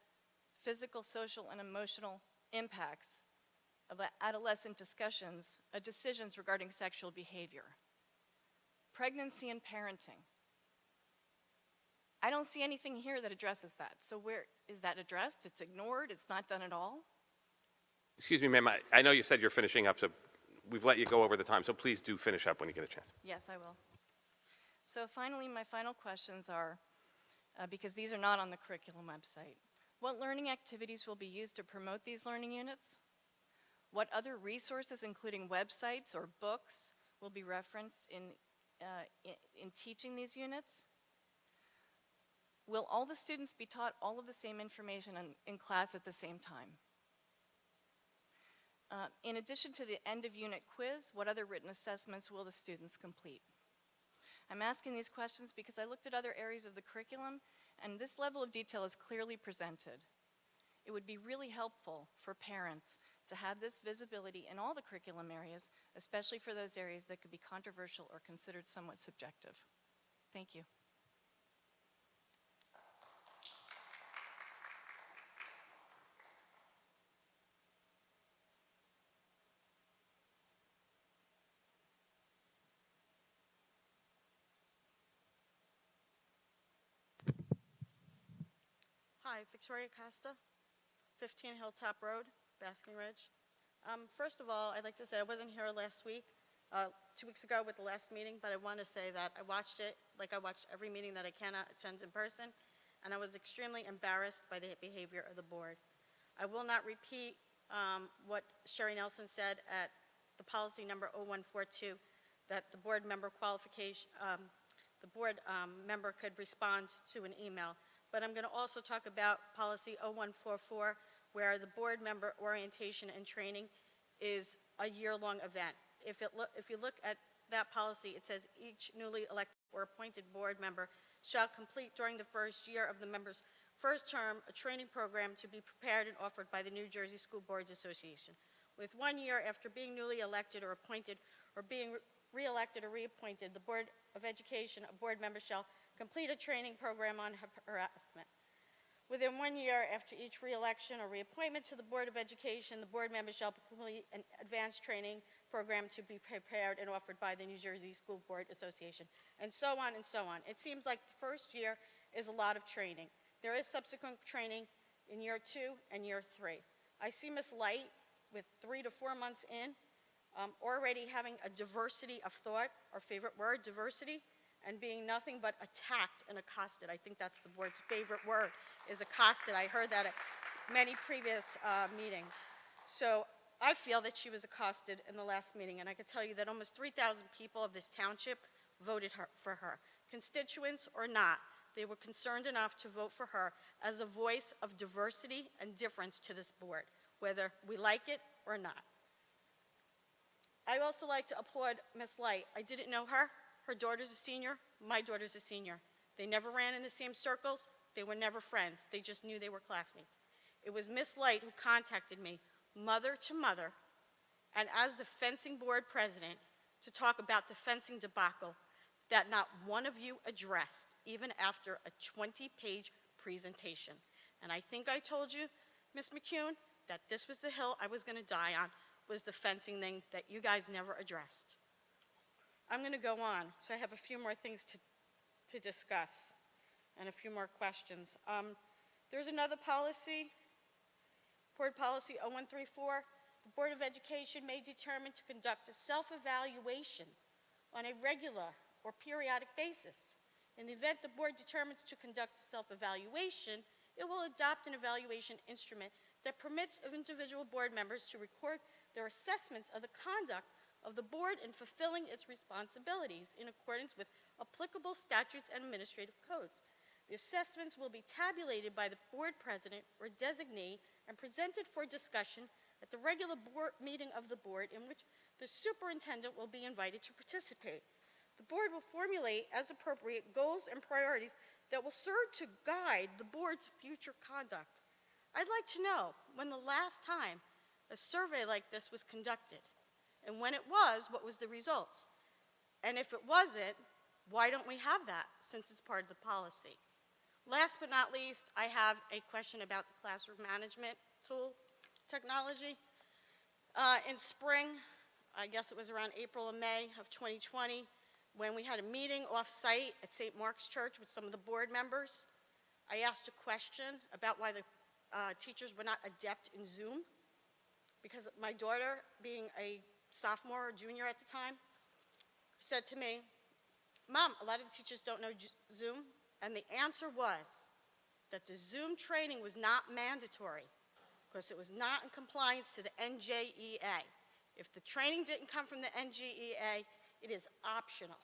physical, social, and emotional impacts of adolescent decisions regarding sexual behavior. Pregnancy and parenting. I don't see anything here that addresses that. So where is that addressed? It's ignored? It's not done at all? Excuse me, ma'am, I know you said you're finishing up, so we've let you go over the time, so please do finish up when you get a chance. Yes, I will. So finally, my final questions are, because these are not on the curriculum website, what learning activities will be used to promote these learning units? What other resources, including websites or books, will be referenced in teaching these units? Will all the students be taught all of the same information in class at the same time? In addition to the end of unit quiz, what other written assessments will the students complete? I'm asking these questions because I looked at other areas of the curriculum and this level of detail is clearly presented. It would be really helpful for parents to have this visibility in all the curriculum areas, especially for those areas that could be controversial or considered somewhat subjective. Thank you. Hi, Victoria Costa, 15 Hilltop Road, Basking Ridge. First of all, I'd like to say I wasn't here last week, 2 weeks ago with the last meeting, but I want to say that I watched it like I watched every meeting that I cannot attend in person, and I was extremely embarrassed by the behavior of the board. I will not repeat what Sherry Nelson said at the policy number 0142, that the board member member could respond to an email. But I'm going to also talk about policy 0144, where the board member orientation and training is a year-long event. If you look at that policy, it says each newly elected or appointed board member shall complete during the first year of the member's first term a training program to be prepared and offered by the New Jersey School Boards Association. With 1 year after being newly elected or appointed or being re-elected or reappointed, the Board of Education, a board member shall complete a training program on harassment. Within 1 year after each re-election or reappointment to the Board of Education, the board member shall complete an advanced training program to be prepared and offered by the New Jersey School Board Association, and so on and so on. It seems like the first year is a lot of training. There is subsequent training in year 2 and year 3. I see Ms. Light with 3 to 4 months in, already having a diversity of thought, our favorite word, diversity, and being nothing but attacked and accosted. I think that's the board's favorite word, is accosted. I heard that at many previous meetings. So I feel that she was accosted in the last meeting, and I can tell you that almost 3,000 people of this township voted for her. Constituents or not, they were concerned enough to vote for her as a voice of diversity and difference to this board, whether we like it or not. I also like to applaud Ms. Light. I didn't know her. Her daughter's a senior, my daughter's a senior. They never ran in the same circles. They were never friends. They just knew they were classmates. It was Miss Light who contacted me, mother to mother, and as the fencing board president, to talk about the fencing debacle that not one of you addressed, even after a 20-page presentation. And I think I told you, Ms. McCune, that this was the hill I was going to die on, was the fencing thing that you guys never addressed. I'm going to go on, so I have a few more things to discuss and a few more questions. There's another policy, Board Policy 0134. The Board of Education may determine to conduct a self-evaluation on a regular or periodic basis. In the event the board determines to conduct a self-evaluation, it will adopt an evaluation instrument that permits of individual board members to record their assessments of the conduct of the board in fulfilling its responsibilities in accordance with applicable statutes and administrative codes. The assessments will be tabulated by the board president or designee and presented for discussion at the regular board meeting of the board, in which the superintendent will be invited to participate. The board will formulate, as appropriate, goals and priorities that will serve to guide the board's future conduct. I'd like to know when the last time a survey like this was conducted, and when it was, what was the results? And if it wasn't, why don't we have that, since it's part of the policy? Last but not least, I have a question about the classroom management tool technology. In spring, I guess it was around April and May of 2020, when we had a meeting off-site at St. Mark's Church with some of the board members, I asked a question about why the teachers were not adept in Zoom, because my daughter, being a sophomore or junior at the time, said to me, "Mom, a lot of the teachers don't know Zoom," and the answer was that the Zoom training was not mandatory because it was not in compliance to the NJEA. If the training didn't come from the NJEA, it is optional.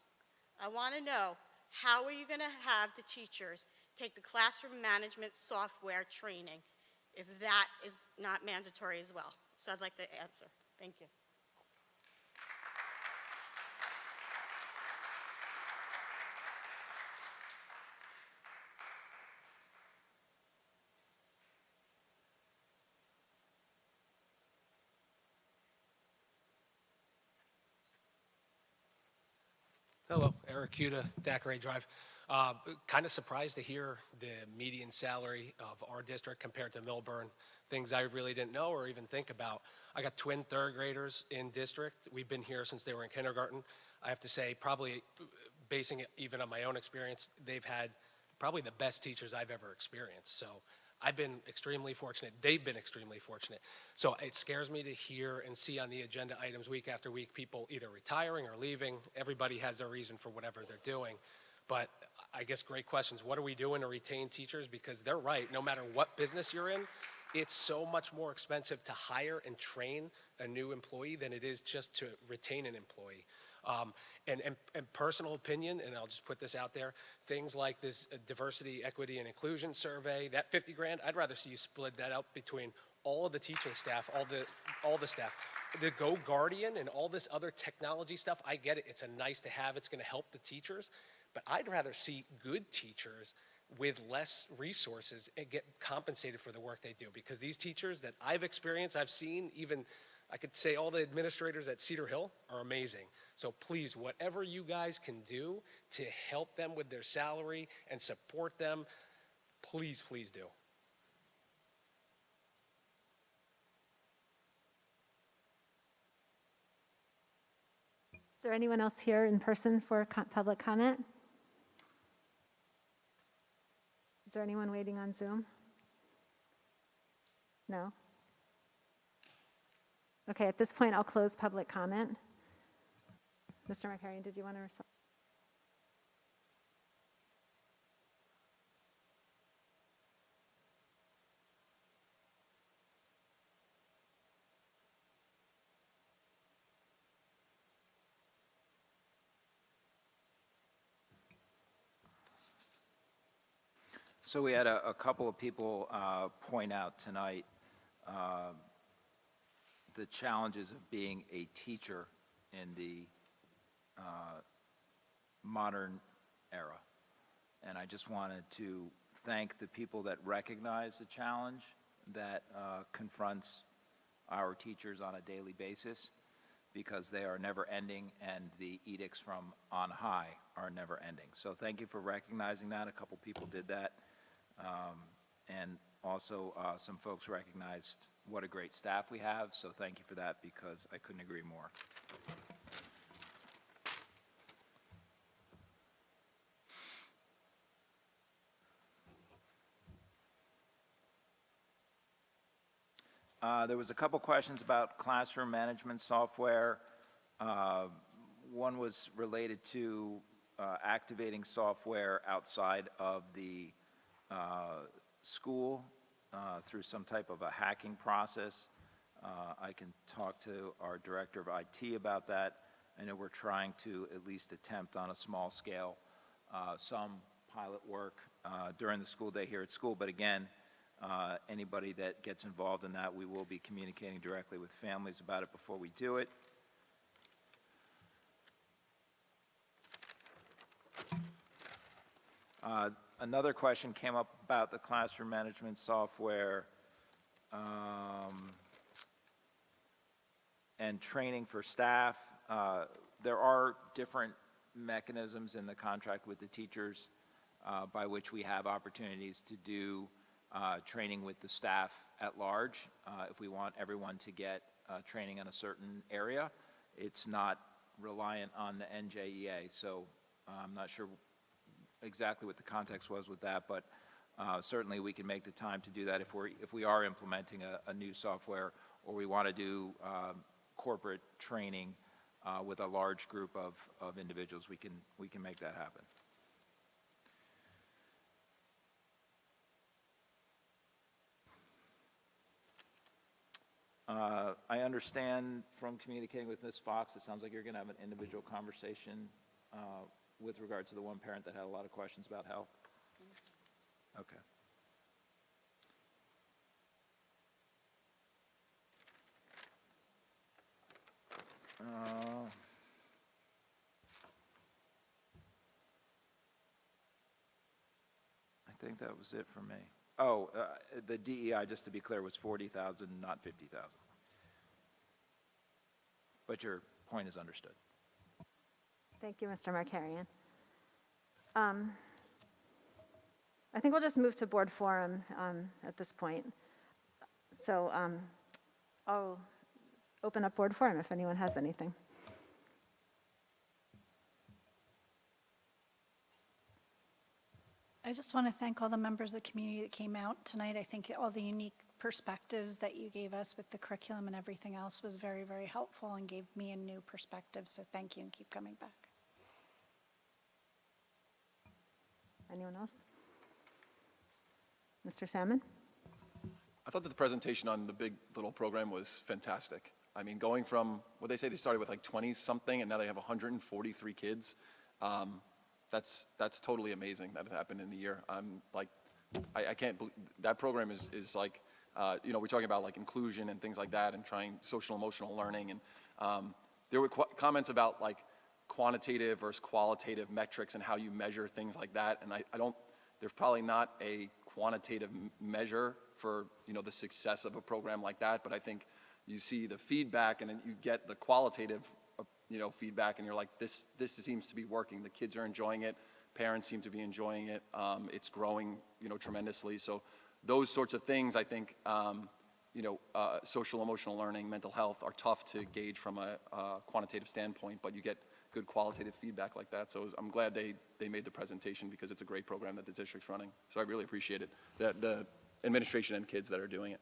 I want to know, how are you going to have the teachers take the classroom management software training if that is not mandatory as well? So I'd like the answer. Thank you. Hello, Eric Cuda, Thackeray Drive. Kind of surprised to hear the median salary of our district compared to Milburn, things I really didn't know or even think about. I got twin third graders in district. We've been here since they were in kindergarten. I have to say, probably basing it even on my own experience, they've had probably the best teachers I've ever experienced. So I've been extremely fortunate. They've been extremely fortunate. So it scares me to hear and see on the agenda items week after week people either retiring or leaving. Everybody has their reason for whatever they're doing. But I guess great questions. What are we doing to retain teachers? Because they're right. No matter what business you're in, it's so much more expensive to hire and train a new employee than it is just to retain an employee. And personal opinion, and I'll just put this out there, things like this diversity, equity, and inclusion survey, that 50 grand, I'd rather see you split that out between all of the teaching staff, all the staff. The Go Guardian and all this other technology stuff, I get it. It's a nice to have. It's going to help the teachers. But I'd rather see good teachers with less resources and get compensated for the work they do. Because these teachers that I've experienced, I've seen, even I could say all the administrators at Cedar Hill are amazing. So please, whatever you guys can do to help them with their salary and support them, please, please do. Is there anyone else here in person for public comment? Is there anyone waiting on Zoom? No? Okay, at this point, I'll close public comment. Mr. McCarrion, did you want to respond? So we had a couple of people point out tonight the challenges of being a teacher in the modern era. And I just wanted to thank the people that recognize the challenge that confronts our teachers on a daily basis, because they are never ending and the edicts from on high are never ending. So thank you for recognizing that. A couple people did that. And also some folks recognized what a great staff we have. So thank you for that, because I couldn't agree more. There was a couple questions about classroom management software. One was related to activating software outside of the school through some type of a hacking process. I can talk to our director of IT about that. I know we're trying to at least attempt on a small scale some pilot work during the school day here at school, but again, anybody that gets involved in that, we will be communicating directly with families about it before we do it. Another question came up about the classroom management software and training for staff. There are different mechanisms in the contract with the teachers by which we have opportunities to do training with the staff at large. If we want everyone to get training in a certain area, it's not reliant on the NJEA. So I'm not sure exactly what the context was with that, but certainly we can make the time to do that if we are implementing a new software, or we want to do corporate training with a large group of individuals. We can make that happen. I understand from communicating with Ms. Fox, it sounds like you're going to have an individual conversation with regard to the one parent that had a lot of questions about health. Okay. I think that was it for me. Oh, the DEI, just to be clear, was 40,000, not 50,000. But your point is understood. Thank you, Mr. Markarian. I think we'll just move to board forum at this point. So I'll open up board forum if anyone has anything. I just want to thank all the members of the community that came out tonight. I think all the unique perspectives that you gave us with the curriculum and everything else was very, very helpful and gave me a new perspective. So thank you and keep coming back. Anyone else? Mr. Salmon? I thought that the presentation on the Big Little program was fantastic. I mean, going from, what they say, they started with like 20-something, and now they have 143 kids. That's totally amazing that it happened in a year. I'm like, I can't believe, that program is like, you know, we're talking about like inclusion and things like that and trying social emotional learning. And there were comments about like quantitative versus qualitative metrics and how you measure things like that. And I don't, there's probably not a quantitative measure for, you know, the success of a program like that, but I think you see the feedback and then you get the qualitative, you know, feedback, and you're like, this seems to be working. The kids are enjoying it. Parents seem to be enjoying it. It's growing, you know, tremendously. So those sorts of things, I think, you know, social emotional learning, mental health are tough to gauge from a quantitative standpoint, but you get good qualitative feedback like that. So I'm glad they made the presentation, because it's a great program that the district's running. So I really appreciate it, the administration and kids that are doing it.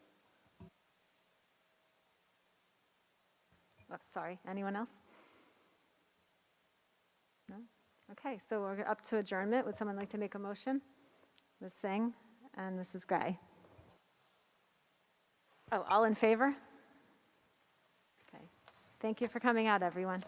Oh, sorry, anyone else? No? Okay, so we're up to adjournment. Would someone like to make a motion? Ms. Singh and Mrs. Gray. Oh, all in favor? Okay. Thank you for coming out, everyone.